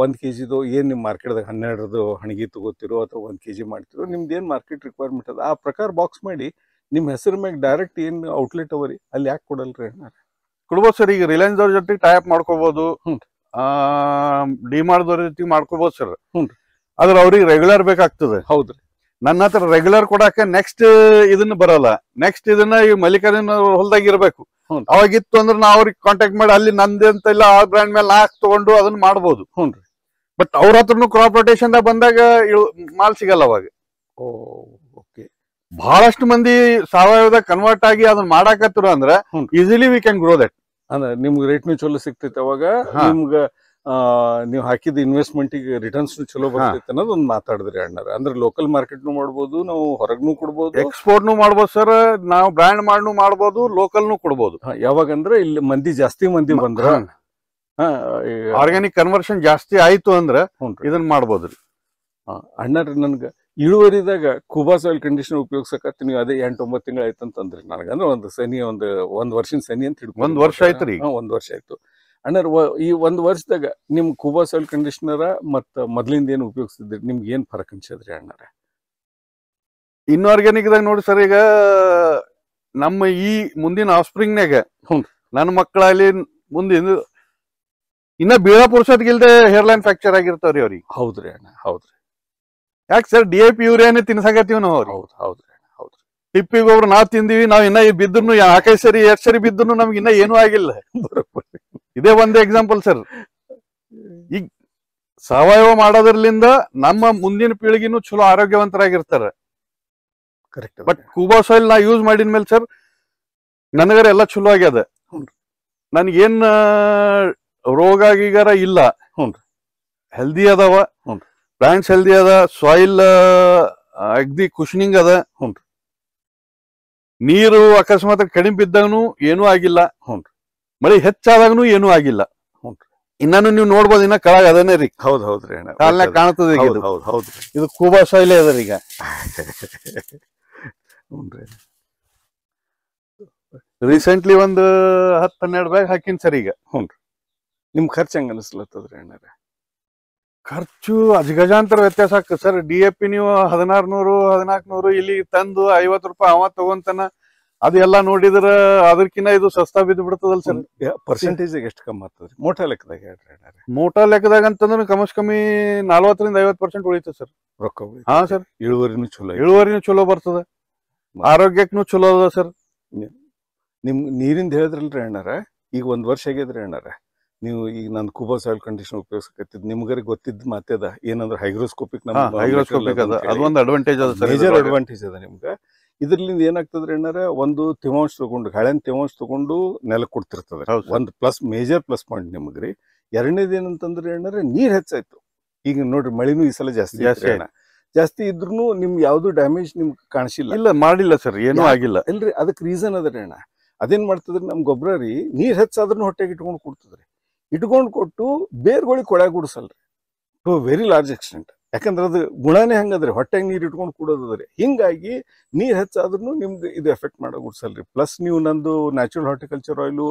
1 kg ಏನ್ ನಿಮ್ ಮಾರ್ಕೆಟ್ದಾಗ 12 ಹಣಗಿ ತಗೋತಿರೋ ಅಥವಾ 1 kg ಮಾಡ್ತಿರೋ, ನಿಮ್ದು ಏನ್ ಮಾರ್ಕೆಟ್ ರಿಕ್ವೈರ್ಮೆಂಟ್ ಅದ ಆ ಪ್ರಕಾರ ಬಾಕ್ಸ್ ಮಾಡಿ ನಿಮ್ ಹೆಸರು ಮ್ಯಾಗ ಡೈರೆಕ್ಟ್ ಏನ್ ಔಟ್ಲೆಟ್ ಅವರಿ ಅಲ್ಲಿ ಯಾಕೆ ಕೊಡಲ್ರಿ ಅಣ್ಣಾರ? ಕೊಡ್ಬೋದು ಸರ್. ಈಗ ರಿಲಯನ್ಸ್ ಅವ್ರ ಜೊತೆ ಟೈಪ್ ಮಾಡ್ಕೋಬಹುದು, ಡಿಮಾರ್ಟ್ ಅವ್ರ ಜೊತೆ ಮಾಡ್ಕೋಬಹುದು ಸರ್. ಆದ್ರೆ ಅವ್ರಿಗೆ ರೆಗ್ಯುಲರ್ ಬೇಕಾಗ್ತದೆ. ಹೌದ್ರಿ, ನನ್ನ ಹತ್ರ ರೆಗ್ಯುಲರ್ ಕೊಡಾಕ ನೆಕ್ಸ್ಟ್ ಇದನ್ನ ಬರಲ್ಲ. ನೆಕ್ಸ್ಟ್ ಇದನ್ನ ಈ ಮಲ್ಲಿಕಾರ್ಜುನ್ ಹೊಲದಾಗ ಇರ್ಬೇಕು. ಅವಾಗಿತ್ತು ಅಂದ್ರೆ ನಾವ್ ಅವ್ರಿಗೆ ಕಾಂಟ್ಯಾಕ್ಟ್ ಮಾಡಿ ಅಲ್ಲಿ ನಂದೇ ಅಂತ ಇಲ್ಲ, ಆ ಬ್ರ್ಯಾಂಡ್ ಮೇಲೆ ತಗೊಂಡು ಅದನ್ನ ಮಾಡ್ಬೋದು. ಬಟ್ ಅವ್ರ ಹತ್ರನು ಕ್ರಾಪ್ ರೊಟೇಷನ್ ದಾಗ ಬಂದಾಗ ಮಾಲ್ ಸಿಗಲ್ಲ ಅವಾಗ. ಬಹಳಷ್ಟು ಮಂದಿ ಸಾವಯವದಾಗ ಕನ್ವರ್ಟ್ ಆಗಿ ಅದನ್ನ ಮಾಡಾಕತ್ತರ ಅಂದ್ರೆ easily we can grow that. ಅಂದ್ರೆ ನಿಮ್ಗೆ ರೇಟ್ನು ಚಲೋ ಸಿಗ್ತೈತೆ ಅವಾಗ, ನಿಮ್ಗ ನೀವು ಹಾಕಿದ ಇನ್ವೆಸ್ಟ್ಮೆಂಟ್ ರಿಟರ್ನ್ಸ್ ಚಲೋ ಬರ್ತೈತೆ ಅನ್ನೋದು ಒಂದು ಮಾತಾಡಿದ್ರಿ ಅಣ್ಣಾರ. ಅಂದ್ರೆ ಲೋಕಲ್ ಮಾರ್ಕೆಟ್ನು ಮಾಡ್ಬೋದು, ನಾವು ಹೊರಗ್ನು ಕೊಡ್ಬೋದು, ಎಕ್ಸ್ಪೋರ್ಟ್ನು ಮಾಡ್ಬೋದು ಸರ್, ನಾವು ಬ್ರ್ಯಾಂಡ್ ಮಾಡ್ನು ಮಾಡ್ಬೋದು, ಲೋಕಲ್ನು ಕೊಡ್ಬೋದು. ಯಾವಾಗಂದ್ರೆ ಇಲ್ಲಿ ಜಾಸ್ತಿ ಮಂದಿ ಬಂದ್ರ ಆರ್ಗ್ಯಾನಿಕ್ ಕನ್ವರ್ಷನ್ ಜಾಸ್ತಿ ಆಯ್ತು ಅಂದ್ರೆ ಇದನ್ನ ಮಾಡ್ಬೋದ್ರಿ. ಅಣ್ಣಾರ, ನನ್ಗ ಇಳುವರಿದಾಗ ಕೂಬಾ ಸಾಯಿಲ್ ಕಂಡೀಷನರ್ ಉಪಯೋಗಿಸಕತ್ತಿ ನೀವು ಅದೇ 8-9 ತಿಂಗಳು ಆಯ್ತಂತಂದ್ರಿ. ನನಗಂದ್ರೆ ಒಂದು ಸನಿ ಒಂದ್ ವರ್ಷದ ಸನಿ ಅಂತ ಹಿಡ್ಕೊಂಡು 1 ವರ್ಷ ಆಯ್ತ್ರಿ. 1 ವರ್ಷ ಆಯ್ತು ಅಣ್ಣಾರ. ಈ 1 ವರ್ಷದಾಗ ನಿಮ್ ಕೂಬಾ ಸಾಯಿಲ್ ಕಂಡೀಷನರ ಮತ್ತ ಮೊದ್ಲಿಂದ ಏನ್ ಉಪಯೋಗಿಸ್ತಿದ್ರಿ, ನಿಮ್ಗೆ ಏನ್ ಫರಕ್ ಅನ್ಸದ್ರಿ ಅಣ್ಣಾರ? ಇನ್ಆರ್ಗ್ಯಾನಿಕ್ ದಾಗ ನೋಡಿ ಸರ್, ಈಗ ನಮ್ಮ ಈ ಮುಂದಿನ ಆಫ್ಸ್ಪ್ರಿಂಗ್ನಾಗ ನನ್ನ ಮಕ್ಕಳಲ್ಲಿ ಮುಂದಿನ ಇನ್ನ ಬೀಳ ಪುರುಷತ್ಗಿಲ್ದೆ ಹೇರ್ಲೈನ್ ಫ್ರಾಕ್ಚರ್ ಆಗಿರ್ತಾವ್ರಿ ಅವ್ರಿಗೆ. ಹೌದ್ರಿ ಅಣ್ಣ, ಹೌದ್ರಿ. ಯಾಕೆ ಸರ್, DAP ಯೂರಿಯಾನೇ ತಿನ್ಸಾಕತ್ತೀವಿ ನಾವು ಅವ್ರಿಗೆ. ಹೌದ್ರಿ, ಟಿಪ್ಪಿ ಗೊಬ್ಬರ ನಾವ್ ತಿಂದಿವಿ, ನಾವ್ ಇನ್ನ ಬಿದ್ರು 4-5 ಸರಿ 8 ಸರಿ ಬಿದ್ರು ನಮ್ಗೆ ಇನ್ನ ಏನೂ ಆಗಿಲ್ಲ. ಇದೇ ಒಂದೇ ಎಕ್ಸಾಂಪಲ್ ಸರ್. ಈಗ ಸಾವಯವ ಮಾಡೋದ್ರಲಿಂದ ನಮ್ಮ ಮುಂದಿನ ಪೀಳಿಗೆನೂ ಚಲೋ ಆರೋಗ್ಯವಂತರಾಗಿರ್ತಾರೆ. ಕರೆಕ್ಟ್. ಬಟ್ ಕೂಬಾ ಸಾಯಿಲ್ ನಾ ಯೂಸ್ ಮಾಡಿದ್ಮೇಲೆ ಸರ್ ನನಗರ ಎಲ್ಲ ಚಲೋ ಆಗ್ಯದ. ನನ್ಗೇನ್ ರೋಗ ಗೀಗಾರ ಇಲ್ಲ. ಹೆಲ್ದಿ ಅದಾವ, ಪ್ಲಾಂಟ್ಸ್ ಹೆಲ್ದಿ ಅದ, ಸಾಯಿಲ್ ಅಗ್ದಿ ಕುಶನಿಂಗ್ ಅದ. ನೀರು ಅಕಸ್ಮಾತ್ ಕಡಿಮೆ ಬಿದ್ದಾಗನು ಏನೂ ಆಗಿಲ್ಲ. ಮಳಿ ಹೆಚ್ಚಾದಾಗನು ಏನೂ ಆಗಿಲ್ಲ. ಇನ್ನಾನು ನೀವು ನೋಡ್ಬೋದು, ಇನ್ನ ಕೆಳಗ ಅದನ್ನೇ ರೀ. ಹೌದ್ರಿ ಅಣ್ಣ, ಕಾಲ್ನಾಗ ಕಾಣ್ತದೆ. ಹೌದ್ರಿ, ಇದು ಕೂಬಾ ಸಾಯಿಲ್ ಅದ ಈಗ. ರೀಸೆಂಟ್ಲಿ ಒಂದು 10-12 ಬ್ಯಾಗ್ ಹಾಕಿನ್ ಸರ್ ಈಗ. ನಿಮ್ ಖರ್ಚು ಹೆಂಗ ಅನಿಸ್ಲತ್ತದ್ರಿ ಅಣ್ಣಾರ? ಖರ್ಚು ಅಜಗಜಾಂತರ ವ್ಯತ್ಯಾಸ ಆಗ್ತದೆ ಸರ್. DAP ನೀವು 1600-1400 ಇಲ್ಲಿ ತಂದು 50 ರೂಪಾಯಿ ಅವ ತಗೊಂತಾನ. ಅದೆಲ್ಲ ನೋಡಿದ್ರ ಅದಕ್ಕಿಂತ ಇದು ಸಸ್ತಾ ಬಿದ್ದು ಬಿಡ್ತದಲ್ ಸರ್. ಪರ್ಸೆಂಟೇಜ್ ಎಷ್ಟು ಕಮ್ಮಿ ಆಗ್ತದ್ರಿ ಮೋಟಾ ಲೆಕ್ಕದಾಗ ಹೇಳ್ರಿ ಅಣ್ಣಾರ? ಮೋಟಾ ಲೆಕ್ಕದಾಗ ಅಂತಂದ್ರೆ ಕಮ್ಮಿ 40-50% ಉಳಿತದೆ ಸರ್ ರೊಕ್ಕ. ಹಾ ಸರ್, ಇಳುವರಿನೂ ಚಲೋ ಬರ್ತದ, ಆರೋಗ್ಯಕ್ಕೂ ಚಲೋ ಅದ ಸರ್. ನಿಮ್ ನೀರಿಂದ ಹೇಳಿದ್ರಲ್ರಿ ಅಣ್ಣಾರ, ಈಗ 1 ವರ್ಷ ಆಗ್ಯದ್ರಿ ಅಣ್ಣಾರ. ನೀವು ಈಗ ನಾನು ಕೂಬಾ ಸಾಯಿಲ್ ಕಂಡೀಷನ್ ಉಪಯೋಗಿಸಕತ್ತಿದ್ ನಿಮ್ಗರಿ ಗೊತ್ತಿದ್ದ ಮಾತೇದ ಏನಂದ್ರೆ ಹೈಗ್ರೋಸ್ಕೋಪಿಕ್ ಹೈಗ್ರೋಸ್ಕೋಪಿಕ್ ಅದ ಅದೊಂದು ಅಡ್ವಾಂಟೇಜ್ ಅದ ಸರ್. ಮೇಜರ್ ಅಡ್ವಾಂಟೇಜ್ ಅದ ನಿಮ್ಗೆ. ಇದ್ರಲಿಂದ ಏನಾಗ್ತದ್ರಿ ಅಣ್ಣಾರ, ಒಂದು ತೇವಾಂಶ ತಗೊಂಡು ಹಳೆನ್ ತೇವಾಂಶ ತಗೊಂಡು ನೆಲಕ್ಕೆ ಕೊಡ್ತಿರ್ತದೆ. ಒಂದು ಮೇಜರ್ ಪ್ಲಸ್ ಪಾಯಿಂಟ್ ನಿಮಗ್ರಿ. ಎರಡನೇದು ಏನಂತಂದ್ರೆ ಅಣ್ಣಾರ, ನೀರ್ ಹೆಚ್ಚಾಯ್ತು. ಈಗ ನೋಡ್ರಿ ಮಳಿನೂ ಈ ಸಲ ಜಾಸ್ತಿ ಇದ್ರೂ ನಿಮ್ಗೆ ಯಾವ್ದು ಡ್ಯಾಮೇಜ್ ನಿಮ್ಗೆ ಕಾಣಿಸಿಲ್ಲ. ಇಲ್ಲ ಮಾಡಿಲ್ಲ ಸರ್, ಏನೂ ಆಗಿಲ್ಲ. ಇಲ್ರಿ, ಅದಕ್ಕೆ ರೀಸನ್ ಅದರಿ ಅಣ್ಣ. ಅದೇನ್ ಮಾಡ್ತದ್ರಿ, ನಮ್ ಗೊಬ್ಬರ ರೀ ನೀರ್ ಹೆಚ್ಚಾದ್ರೂ ಹೊಟ್ಟೆಗೆ ಇಟ್ಕೊಂಡು ಕೊಡ್ತದ್ರಿ. ಇಟ್ಕೊಂಡು ಕೊಟ್ಟು ಬೇರ್ಗಳಿಗೆ ಕೊಳೆ ಗುಡಿಸಲ್ರಿ ಟು ವೆರಿ ಲಾರ್ಜ್ ಎಕ್ಸ್ಟೆಂಟ್. ಯಾಕಂದ್ರೆ ಅದು ಗುಣನೇ ಹಂಗದ್ರಿ, ಹೊಟ್ಟೆಗೆ ನೀರು ಇಟ್ಕೊಂಡು ಕೂಡೋದ್ರಿ. ಹಿಂಗಾಗಿ ನೀರ್ ಹೆಚ್ಚಾದ್ರೂ ನಿಮ್ಗೆ ಇದು ಎಫೆಕ್ಟ್ ಮಾಡೋ ಗುಡ್ಸಲ್ರಿ. ಪ್ಲಸ್ ನೀವು ನಂದು natural horticulture oil,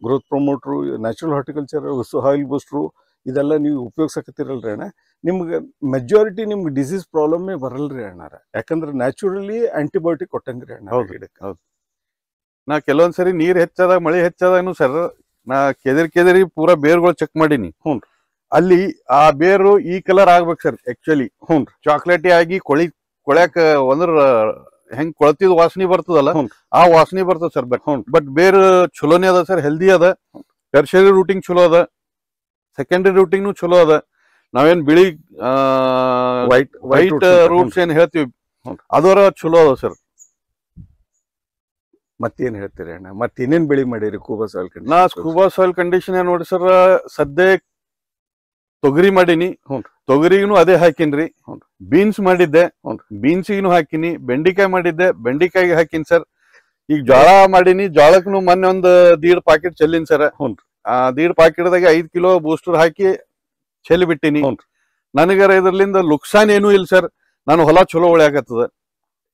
growth promoter, natural horticulture oil booster ಇದೆಲ್ಲ ನೀವು ಉಪಯೋಗಿಸಕತ್ತಿರಲ್ರಿ ಅಣ್ಣ, ನಿಮ್ಗೆ ಮೆಜಾರಿಟಿ ನಿಮ್ಗೆ ಡಿಸೀಸ್ ಪ್ರಾಬ್ಲಮ್ಮೇ ಬರಲ್ರಿ ಅಣ್ಣಾರ. ಯಾಕಂದ್ರೆ ನ್ಯಾಚುರಲಿ ಆಂಟಿಬಯೋಟಿಕ್ ಕೊಟ್ಟಂಗ್ರಿ ಅಣ್ಣ. ಹೌದು. ನಾ ಕೆಲವೊಂದ್ಸರಿ ನೀರ್ ಹೆಚ್ಚಾದಾಗ ಮಳೆ ಹೆಚ್ಚಾದಾನು ಸರ್, ನಾ ಕೆದರಿ ಪೂರಾ ಬೇರ್ಗಳು ಚೆಕ್ ಮಾಡೀನಿ. ಅಲ್ಲಿ ಆ ಬೇರು ಈ ಕಲರ್ ಆಗ್ಬೇಕು ಸರ್ ಆಕ್ಚುಲಿ. ಚಾಕ್ಲೇಟಿ ಆಗಿ ಕೊಳ್ಯಾಕ ಒಂದ್ರ ಹೆಂಗ್ ಕೊಳತಿದ್ ವಾಸನೆ ಬರ್ತದಲ್ಲ, ಆ ವಾಸನೆ ಬರ್ತದ ಸರ್. ಬಟ್ ಬೇರು ಚಲೋನೇ ಅದ ಸರ್, ಹೆಲ್ದಿ ಅದ. ಟರ್ಷರಿ ರೂಟಿಂಗ್ ಚಲೋ ಅದ, ಸೆಕೆಂಡರಿ ರೂಟಿಂಗ್ ಚಲೋ ಅದ. ನಾವೇನ್ ಬಿಳಿ ವೈಟ್ ರೂಟ್ಸ್ ಏನ್ ಹೇಳ್ತೀವಿ ಅದರ ಚಲೋ ಅದ ಸರ್. ಮತ್ತೇನ್ ಹೇಳ್ತೀರಿ ಅಣ್ಣ, ಮತ್ತೇನೇನ್ ಬೆಳಿ ಮಾಡಿರಿ ಕೂಬಾ ಸಾಯಿಲ್ ಕಂಡೀಷನ್? ನಾ ಕೂಬಾ ಸಾಯಿಲ್ ಕಂಡೀಷನ್ ನೋಡಿ ಸರ್, ಸದ್ಯ ತೊಗರಿ ಮಾಡೀನಿ. ತೊಗರಿಗೂ ಅದೇ ಹಾಕಿನ್ರಿ. ಬೀನ್ಸ್ ಮಾಡಿದ್ದೆ, ಬೀನ್ಸಿಗೂ ಹಾಕಿನಿ. ಬೆಂಡಿಕಾಯಿ ಮಾಡಿದ್ದೆ, ಬೆಂಡಿಕಾಯಿಗೆ ಹಾಕಿನಿ ಸರ್. ಈಗ ಜೋಳ ಮಾಡೀನಿ, ಜೋಳಕ್ಕೂ ಮೊನ್ನೆ ಒಂದು 1.5 ಪಾಕೆಟ್ ಚೆಲ್ಲಿನಿ ಸರ್. 1.5 ಪಾಕೆಟ್ದಾಗ 5 ಕಿಲೋ ಬೂಸ್ಟರ್ ಹಾಕಿ ಚೆಲ್ಲಿ ಬಿಟ್ಟಿನಿ. ನನಗರ ಇದ್ರಲಿಂದ ಲುಕ್ಸಾನ್ ಏನೂ ಇಲ್ಲ ಸರ್. ನಾನು ಹೊಲ ಚಲೋ ಉಳ್ಯಾಕತ್ತದ,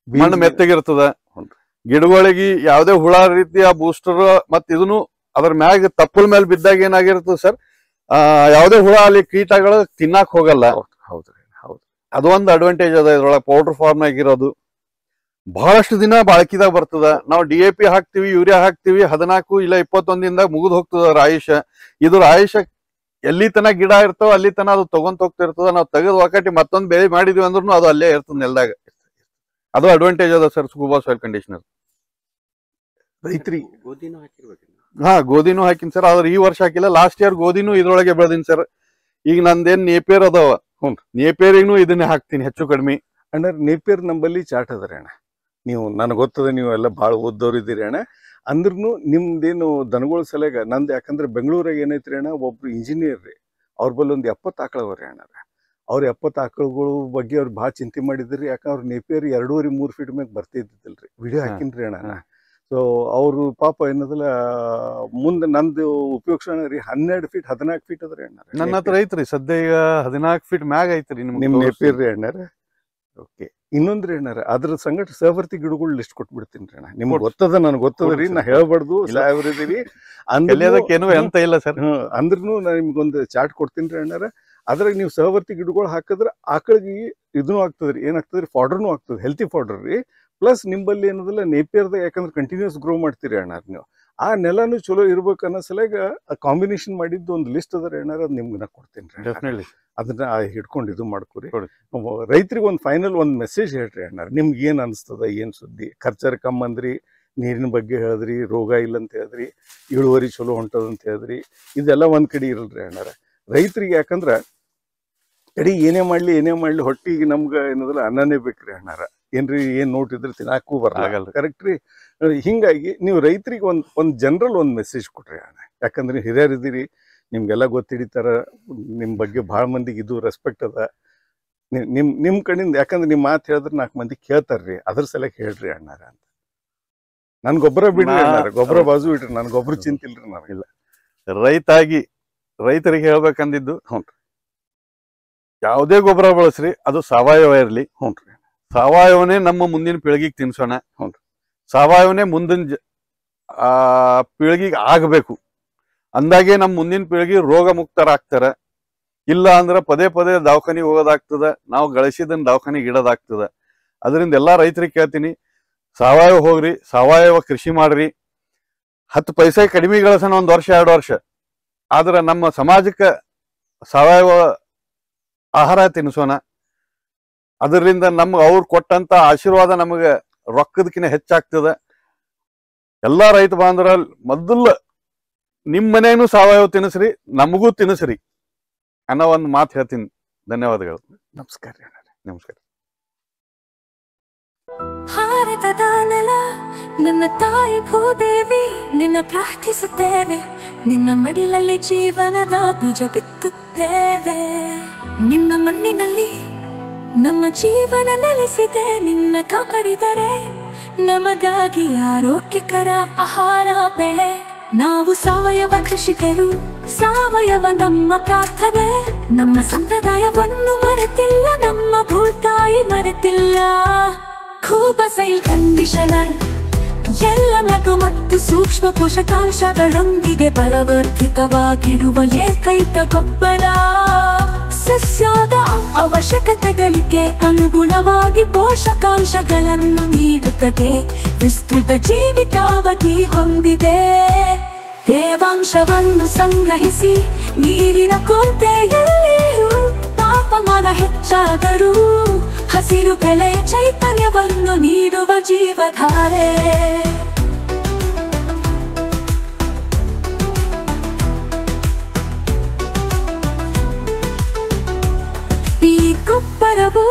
ಮಣ್ಣು ಮೆತ್ತಗಿರ್ತದ. ಗಿಡಗಳಿಗೆ ಯಾವುದೇ ಹುಳ ರೀತಿಯ ಬೂಸ್ಟರ್ ಮತ್ ಇದನ್ನು ಅದ್ರ ಮ್ಯಾಗ ತಪ್ಪಲ ಮೇಲೆ ಬಿದ್ದಾಗ ಏನಾಗಿರ್ತದೆ ಸರ್, ಯಾವುದೇ ಹುಳ ಅಲ್ಲಿ ಕೀಟಗಳು ತಿನ್ನಾಕ್ ಹೋಗಲ್ಲ. ಹೌದ್ರಿ, ಹೌದು. ಅದೊಂದು ಅಡ್ವಾಂಟೇಜ್ ಅದ ಇದ್ರೊಳಗೆ. ಪೌಡರ್ ಫಾರ್ಮ್ ಆಗಿರೋದು ಬಹಳಷ್ಟು ದಿನ ಬಾಳಕಿದಾಗ ಬರ್ತದ. ನಾವು DAP ಹಾಕ್ತಿವಿ, ಯೂರಿಯಾ ಹಾಕ್ತಿವಿ, 14 ಇಲ್ಲ 21 ದಿನದಾಗ ಮುಗಿದ್ ಹೋಗ್ತದ ಆಯುಷ. ಇದ್ರ ಆಯುಷ ಎಲ್ಲಿ ತನ ಗಿಡ ಇರ್ತಾವ ಅಲ್ಲಿ ತನ ಅದು ತಗೊಂತ ಹೋಗ್ತಿರ್ತದ. ನಾವು ತೆಗೆದು ಒಕ್ಕಟಿ ಮತ್ತೊಂದು ಬೆಳೆ ಮಾಡಿದ್ವಿ ಅಂದ್ರೂ ಅದು ಅಲ್ಲೇ ಇರ್ತದ ನೆಲದಾಗ. ಅದು ಅಡ್ವಾಂಟೇಜ್ ಅದ ಸರ್ ಕೂಬಾ ಸಾಯಿಲ್ ಕಂಡೀಷನರ್. ರೈತರಿಗೆ ಗೋಧಿನೂ ಹಾಕಿರ್ಬೇಕು. ಗೋಧಿನೂ ಹಾಕಿನ್ ಸರ್, ಆದ್ರೆ ಈ ವರ್ಷ ಹಾಕಿಲ್ಲ. ಲಾಸ್ಟ್ ಇಯರ್ ಗೋಧಿನೂ ಇದ್ರೊಳಗೆ ಬೆಳೆದಿನಿ ಸರ್. ಈಗ ನಂದೇನ್ ನೇಪಿಯರ್ ಅದಾವ, ನೇಪಿಯರಿಗೂ ಇದನ್ನೇ ಹಾಕ್ತೀನಿ ಹೆಚ್ಚು ಕಡಿಮೆ. ಅಣ್ಣ ನೇಪಿಯರ್ ನಂಬಲ್ಲಿ ಚಾಟ್ ಅದರಿ ಅಣ್ಣ. ನೀವು ನನಗೆ ಗೊತ್ತದ, ನೀವು ಎಲ್ಲ ಭಾಳ ಓದ್ದವ್ರು ಇದ್ದೀರಿ ಅಣ್ಣ. ಅಂದ್ರೂ ನಿಮ್ದೇನು ದನಗಳ ಸಲಗ ನಂದು, ಯಾಕಂದ್ರೆ ಬೆಂಗಳೂರಾಗ ಏನೈತ್ರಿ ಅಣ್ಣ, ಒಬ್ರು ಇಂಜಿನಿಯರ್ ರೀ, ಅವ್ರ ಬಲ್ಲಿ ಒಂದು 70 ಆಕಳವ್ರಿ ಅಣ್ಣ. ಅವ್ರ 70 ಆಕಳುಗಳ ಬಗ್ಗೆ ಅವ್ರು ಭಾಳ ಚಿಂತೆ ಮಾಡಿದ್ರಿ. ಯಾಕಂದ್ರೆ ಅವ್ರ ನೇಪಿಯರ್ 2.5-3 ಫೀಟ್ ಮ್ಯಾಗ ಬರ್ತಿದ್ದಿಲ್ರಿ. ವಿಡಿಯೋ ಹಾಕಿನ್ರಿ ಅಣ್ಣ. ಸೊ ಅವರು ಪಾಪ ಏನದಲ್ಲ ಮುಂದೆ ನಂದು ಉಪಯೋಗಿಸೋಣ ರೀ 12 ಫೀಟ್ 14 ಫೀಟ್ ಅದ್ರಿ ಅಣ್ಣ. ನನ್ನ ಹತ್ರ ಐತ್ರಿ ಸದ್ಯ ಈಗ 14 ಫೀಟ್ ಮ್ಯಾಗ ಐತ್ರಿ ನಿಮ್ ನೇಪಿಯರ್ ರೀ ಅಣ್ಣಾರ. ಓಕೆ. ಇನ್ನೊಂದ್ರಿ ಅಣ್ಣಾರ, ಅದ್ರ ಸಂಗಟ ಸಹವರ್ತಿ ಗಿಡಗಳು ಲಿಸ್ಟ್ ಕೊಟ್ಬಿಡ್ತೀನಿ ರೀ ಅಣ್ಣ. ನಿಮ್ಗೆ ಗೊತ್ತದ, ನನಗೆ ಗೊತ್ತದ್ರಿ, ನಾ ಹೇಳ್ಬಾರ್ದು ಸಾವ್ರಿದೀರಿ ಏನು ಎಂತ ಇಲ್ಲ ಸರ್. ಅಂದ್ರೂ ನಾ ನಿಮ್ಗೊಂದು ಚಾರ್ಟ್ ಕೊಡ್ತೀನಿ ರೀ ಅಣ್ಣಾರ. ಅದ್ರಾಗ ನೀವು ಸಹವರ್ತಿ ಗಿಡಗಳು ಹಾಕಿದ್ರೆ ಆಕಳಿಗೆ ಇದನ್ನು ಆಗ್ತದ್ರಿ, ಏನಾಗ್ತದ್ರಿ, ಫಾಡರ್ನು ಆಗ್ತದೆ, ಹೆಲ್ತಿ ಫಾಡರ್ ರೀ. ಪ್ಲಸ್ ನಿಂಬಲ್ಲಿ ಏನದಲ್ಲ ನೇಪಿಯರ್ದಾಗ, ಯಾಕಂದ್ರೆ ಕಂಟಿನ್ಯೂಸ್ ಗ್ರೋ ಮಾಡ್ತೀರಿ ಅಣ್ಣ ನೀವು. ಆ ನೆಲನು ಚಲೋ ಇರ್ಬೇಕು ಅನ್ನೋ ಸಲಗ ಕಾಂಬಿನೇಷನ್ ಮಾಡಿದ್ದು ಒಂದು ಲಿಸ್ಟ್ ಅದ ರೀ ಅಣ್ಣಾರ, ಅದು ನಿಮ್ಗೆ ನಾ ಕೊಡ್ತೀನಿ ರೀ. ಅದನ್ನ ಹಿಡ್ಕೊಂಡು ಇದು ಮಾಡ್ಕೊರಿ. ರೈತರಿಗೆ ಒಂದು ಫೈನಲ್ ಒಂದು ಮೆಸೇಜ್ ಹೇಳ್ರಿ ಅಣ್ಣಾರ, ನಿಮ್ಗೆ ಏನ್ ಅನಿಸ್ತದ, ಏನ್ ಸುದ್ದಿ? ಖರ್ಚರ ಕಮ್ಮಿ ಅಂದ್ರಿ, ನೀರಿನ ಬಗ್ಗೆ ಹೇಳಿದ್ರಿ, ರೋಗ ಇಲ್ಲ ಅಂತ ಹೇಳಿದ್ರಿ, ಇಳುವರಿ ಚಲೋ ಹೊಂಟದಂತ ಹೇಳಿದ್ರಿ. ಇದೆಲ್ಲ ಒಂದ್ ಕಡೆ ಇರಲ್ರಿ ಅಣ್ಣಾರ ರೈತರಿಗೆ. ಯಾಕಂದ್ರ ಕಡೆ ಏನೇ ಮಾಡ್ಲಿ ಹೊಟ್ಟಿಗೆ ನಮ್ಗೆ ಏನದಲ್ಲ ಅನ್ನನೇ ಬೇಕ್ರಿ ಅಣ್ಣಾರ. ಏನ್ರಿ ಏನ್ ನೋಟ್ ಇದ್ರೆ ತಿನ್ನಾಕೂ ಬರಲ್ಲ, ಕರೆಕ್ಟ್ ರೀ. ಹಿಂಗಾಗಿ ನೀವು ರೈತರಿಗೆ ಒಂದ್ ಜನರಲ್ ಒಂದು ಮೆಸೇಜ್ ಕೊಟ್ರಿ ಅಣ್ಣ. ಯಾಕಂದ್ರೆ ಹಿರಿಯರಿದ್ದೀರಿ, ನಿಮ್ಗೆಲ್ಲ ಗೊತ್ತಿಡಿತಾರ, ನಿಮ್ ಬಗ್ಗೆ ಭಾಳ ಮಂದಿಗೆ ಇದು ರೆಸ್ಪೆಕ್ಟ್ ಅದ. ನಿಮ್ ಕಡೆಯಿಂದ, ಯಾಕಂದ್ರೆ ನಿಮ್ ಮಾತು ಹೇಳಿದ್ರೆ 4 ಮಂದಿ ಕೇಳ್ತಾರ್ರಿ, ಅದ್ರ ಸಲಕ್ಕೆ ಹೇಳ್ರಿ ಅಣ್ಣಾರ ಅಂತ. ನನ್ ಗೊಬ್ಬರ ಬಿಡ್ರಿ ಅಣ್ಣಾರ, ಗೊಬ್ಬರ ಬಾಜು ಇಡ್ರಿ, ನನ್ ಗೊಬ್ಬರ ಚಿಂತಿಲ್ರಿ ನನಗಿಲ್ಲ. ರೈತಾಗಿ ರೈತರಿಗೆ ಹೇಳ್ಬೇಕಂದಿದ್ದು, ಯಾವುದೇ ಗೊಬ್ಬರ ಬಳಸ್ರಿ, ಅದು ಸಾವಯವ ಇರ್ಲಿ. ಸಾವಯವನೇ ನಮ್ಮ ಮುಂದಿನ ಪೀಳಿಗೆಗೆ ತಿನ್ಸೋಣ. ಸಾವಯವನೇ ಮುಂದಿನ ಪೀಳಿಗೆಗೆ ಆಗಬೇಕು ಅಂದಾಗೆ ನಮ್ಮ ಮುಂದಿನ ಪೀಳಿಗೆ ರೋಗ ಮುಕ್ತರಾಗ್ತಾರ. ಇಲ್ಲ ಅಂದ್ರೆ ಪದೇ ದವಾಖಾನಿಗೆ ಹೋಗೋದಾಗ್ತದ, ನಾವು ಗಳಿಸಿದನ್ನ ದವಾಖಾನಿಗೆ ಇಡೋದಾಗ್ತದ. ಅದರಿಂದ ಎಲ್ಲಾ ರೈತರಿಗೆ ಕೇಳ್ತೀನಿ, ಸಾವಯವ ಹೋಗ್ರಿ, ಸಾವಯವ ಕೃಷಿ ಮಾಡ್ರಿ. 10 ಪೈಸೆ ಕಡಿಮೆ ಗಳಿಸೋಣ 1 ವರ್ಷ 2 ವರ್ಷ, ಆದ್ರೆ ನಮ್ಮ ಸಮಾಜಕ್ಕೆ ಸಾವಯವ ಆಹಾರ ತಿನ್ನಿಸೋಣ. ಅದರಿಂದ ನಮ್ಗೆ ಅವ್ರು ಕೊಟ್ಟಂತ ಆಶೀರ್ವಾದ ನಮಗೆ ರೊಕ್ಕದಕ್ಕಿಂತ ಹೆಚ್ಚಾಗ್ತದ. ಎಲ್ಲಾ ರೈತ ಬಾಂಧವರ ಮೊದಲು ನಿಮ್ ಮನೆಗೂ ಸಾವಯವ ತಿನ್ನಿಸ್ರಿ, ನಮಗೂ ತಿನ್ನಿಸ್ರಿ ಅನ್ನೋ ಒಂದು ಮಾತು ಹೇಳ್ತೀನಿ. ಧನ್ಯವಾದಗಳು. ನಮಸ್ಕಾರ. ನಮಸ್ಕಾರ. ಭಾರತದ ನೆಲ ನನ್ನ ತಾಯಿ ಭೂದೇವಿ, ನಿನ್ನ ಪ್ರಾರ್ಥಿಸುತ್ತೇವೆ, ನಿನ್ನ ಮಡಿಲಲ್ಲಿ ಜೀವನದ ಬೀಜ ಬಿತ್ತುತ್ತೇವೆ. ನಿನ್ನ ಮಣ್ಣಿನಲ್ಲಿ ನಮ್ಮ ಜೀವನ ನೆಲೆಸಿದೆ, ನಿನ್ನ ಕಾಪಾಡಿದರೆ ನಮಗಾಗಿ ಆರೋಗ್ಯಕರ ಆಹಾರ ಬೆಳೆ. ನಾವು ಸಾವಯವ ಕೃಷಿಕರು, ಸಾವಯವ ನಮ್ಮ ಪ್ರಾರ್ಥನೆ. ನಮ್ಮ ಸಂಪ್ರದಾಯವನ್ನು ಮರೆತಿಲ್ಲ, ನಮ್ಮ ಭೂತಾಯಿ ಮರೆತಿಲ್ಲ. ಕೂಬಸೈಲ್ ಕಂಡೀಷನರ್ ಎಲ್ಲ ನಗು ಮತ್ತು ಸೂಕ್ಷ್ಮ ಪೋಷಕಾಂಶಗಳೊಂದಿಗೆ ಬಲವರ್ಧಿತವಾಗಿರುವ ಏಕೈಕ ಗೊಬ್ಬರ. ಸಸ್ಯದ ಅವಶ್ಯಕತೆಗಳಿಗೆ ಅನುಗುಣವಾಗಿ ಪೋಷಕಾಂಶಗಳನ್ನು ನೀಡುತ್ತದೆ, ವಿಸ್ತೃತ ಜೀವಿತಾವಧಿ ಹೊಂದಿದೆ. ತೇವಾಂಶವನ್ನು ಸಂಗ್ರಹಿಸಿ ನೀರಿನ ಕೊರತೆಯಲ್ಲಿಯೂ ತಾಪಮಾನ ಹೆಚ್ಚಾದರೂ ಹಸಿರು ಬೆಳೆಯ ಚೈತನ್ಯವನ್ನು ನೀಡುವ ಜೀವಧಾರೆ. ಈ ಗೊಬ್ಬರವು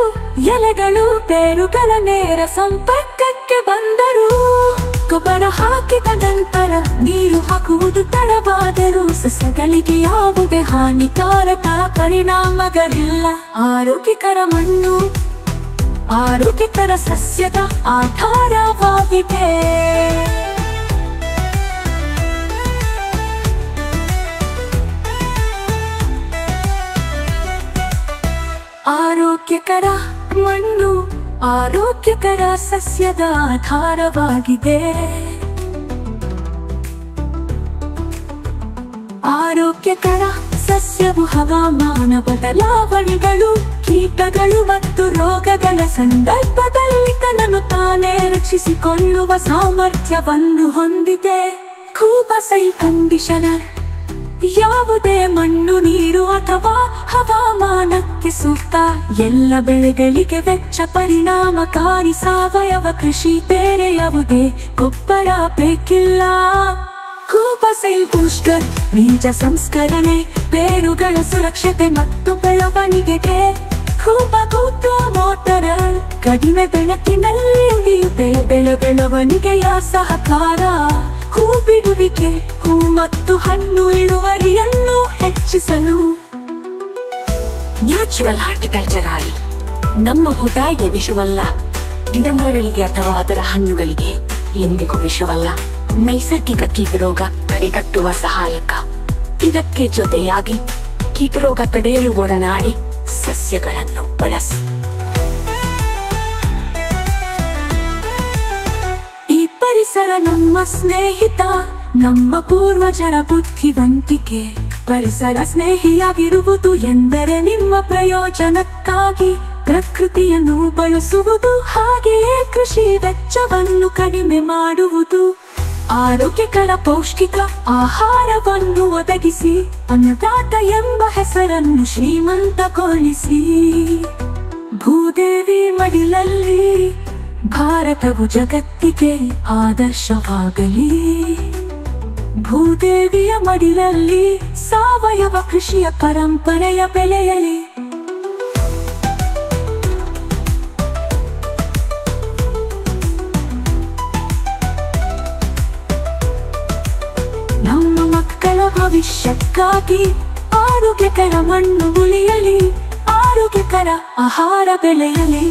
ಎಲೆಗಳು ಬೇರುಗಳ ನೇರ ಸಂಪರ್ಕಕ್ಕೆ ಬಂದರೂ, ಗೊಬ್ಬರ ಹಾಕಿದ ನಂತರ ನೀರು ಹಾಕುವುದು ತಡವಾದರೂ ಸಸ್ಯಗಳಿಗೆ ಯಾವುದೇ ಹಾನಿಕಾರಕ ಪರಿಣಾಮಗಳಿಲ್ಲ. ಆರೋಗ್ಯಕರ ಮಣ್ಣು ಆರೋಗ್ಯಕರ ಸಸ್ಯದ ಆಧಾರವಾಗಿದೆ. ಆರೋಗ್ಯಕರ ಮಣ್ಣು ಆರೋಗ್ಯಕರ ಸಸ್ಯದ ಆಧಾರವಾಗಿದೆ. ಆರೋಗ್ಯಕರ ಸಸ್ಯವು ಹವಾಮಾನ ಬದಲಾವಣೆಗಳು, ಕೀಟಗಳು ಮತ್ತು ರೋಗಗಳ ಸಂದರ್ಭದಲ್ಲಿ ತನ್ನನ್ನು ತಾನೇ ರಕ್ಷಿಸಿಕೊಳ್ಳುವ ಸಾಮರ್ಥ್ಯವನ್ನು ಹೊಂದಿದೆ. ಕೂಬಸೈಲ್ ಕಂಡೀಷನರ್ ಯಾವುದೇ ಮಣ್ಣು, ನೀರು ಅಥವಾ ಹವಾಮಾನಕ್ಕೆ ಸೂಕ್ತ. ಎಲ್ಲ ಬೆಳೆಗಳಿಗೆ ವೆಚ್ಚ ಪರಿಣಾಮಕಾರಿ ಸಾವಯವ ಕೃಷಿ, ಬೇರೆ ಯಾವುದೇ ಗೊಬ್ಬರ ಬೇಕಿಲ್ಲ. ಕೂಬಸೈಲ್ ಬೂಸ್ಟರ್ ಬೀಜ ಸಂಸ್ಕರಣೆ, ಬೇರುಗಳ ಸುರಕ್ಷತೆ ಮತ್ತು ಬೆಳವಣಿಗೆಗೆ. ಕೂಬ ಮೋಟರ್ ಕಡಿಮೆ ಬೆಳಕಿನಲ್ಲಿ ಉಳಿಯುತ್ತೆ, ಬೆಳವಣಿಗೆಯ ಸಹಕಾರ. ಹೂ ಬಿಡುವಿಕೆ, ಹೂ ಮತ್ತು ಹಣ್ಣು ಇಳುವರಿಯನ್ನು ಹೆಚ್ಚಿಸಲು. ನ್ಯಾಚುರಲ್ ಹಾರ್ಟಿಕಲ್ಚರ್ ಆಯಿಲ್ ನಮ್ಮ ಭೂತಾಯಿಗೆ ವಿಷವಲ್ಲ, ಗಿಡಮರಗಳಿಗೆ ಅಥವಾ ಅದರ ಹಣ್ಣುಗಳಿಗೆ ಎಂದಿಗೂ ವಿಷವಲ್ಲ. ನೈಸರ್ಗಿಕ ಕೀಟರೋಗ ತಡೆಗಟ್ಟುವ ಸಹಾಯಕ. ಇದಕ್ಕೆ ಜೊತೆಯಾಗಿ ಕೀಟರೋಗ ತಡೆಯಲು ಒಡನಾಡಿ ಸಸ್ಯಗಳನ್ನು ಬಳಸಿ. ಈ ಪರಿಸರ ನಮ್ಮ ಸ್ನೇಹಿತ, ನಮ್ಮ ಪೂರ್ವಜರ ಬುದ್ಧಿವಂತಿಕೆ. ಪರಿಸರ ಸ್ನೇಹಿಯಾಗಿರುವುದು ಎಂದರೆ ನಿಮ್ಮ ಪ್ರಯೋಜನಕ್ಕಾಗಿ ಪ್ರಕೃತಿಯನ್ನು ಬಳಸುವುದು, ಹಾಗೆಯೇ ಕೃಷಿ ವೆಚ್ಚವನ್ನು ಕಡಿಮೆ ಮಾಡುವುದು. ಆರೋಗ್ಯಕರ ಪೌಷ್ಟಿಕ ಆಹಾರವನ್ನು ಒದಗಿಸಿ ಅನ್ನದಾತ ಎಂಬ ಹೆಸರನ್ನು ಶ್ರೀಮಂತಗೊಳಿಸಿ. ಭೂದೇವಿ ಮಡಿಲಲ್ಲಿ ಭಾರತವು ಜಗತ್ತಿಗೆ ಆದರ್ಶವಾಗಲಿ. ಭೂದೇವಿಯ ಮಡಿಲಲ್ಲಿ ಸಾವಯವ ಕೃಷಿಯ ಪರಂಪರೆಯ ಬೆಳೆಯಲಿ. ನಮ್ಮ ಮಕ್ಕಳ ಭವಿಷ್ಯಕ್ಕಾಗಿ ಆರೋಗ್ಯಕರ ಮಣ್ಣು ಉಳಿಯಲಿ, ಆರೋಗ್ಯಕರ ಆಹಾರ ಬೆಳೆಯಲಿ.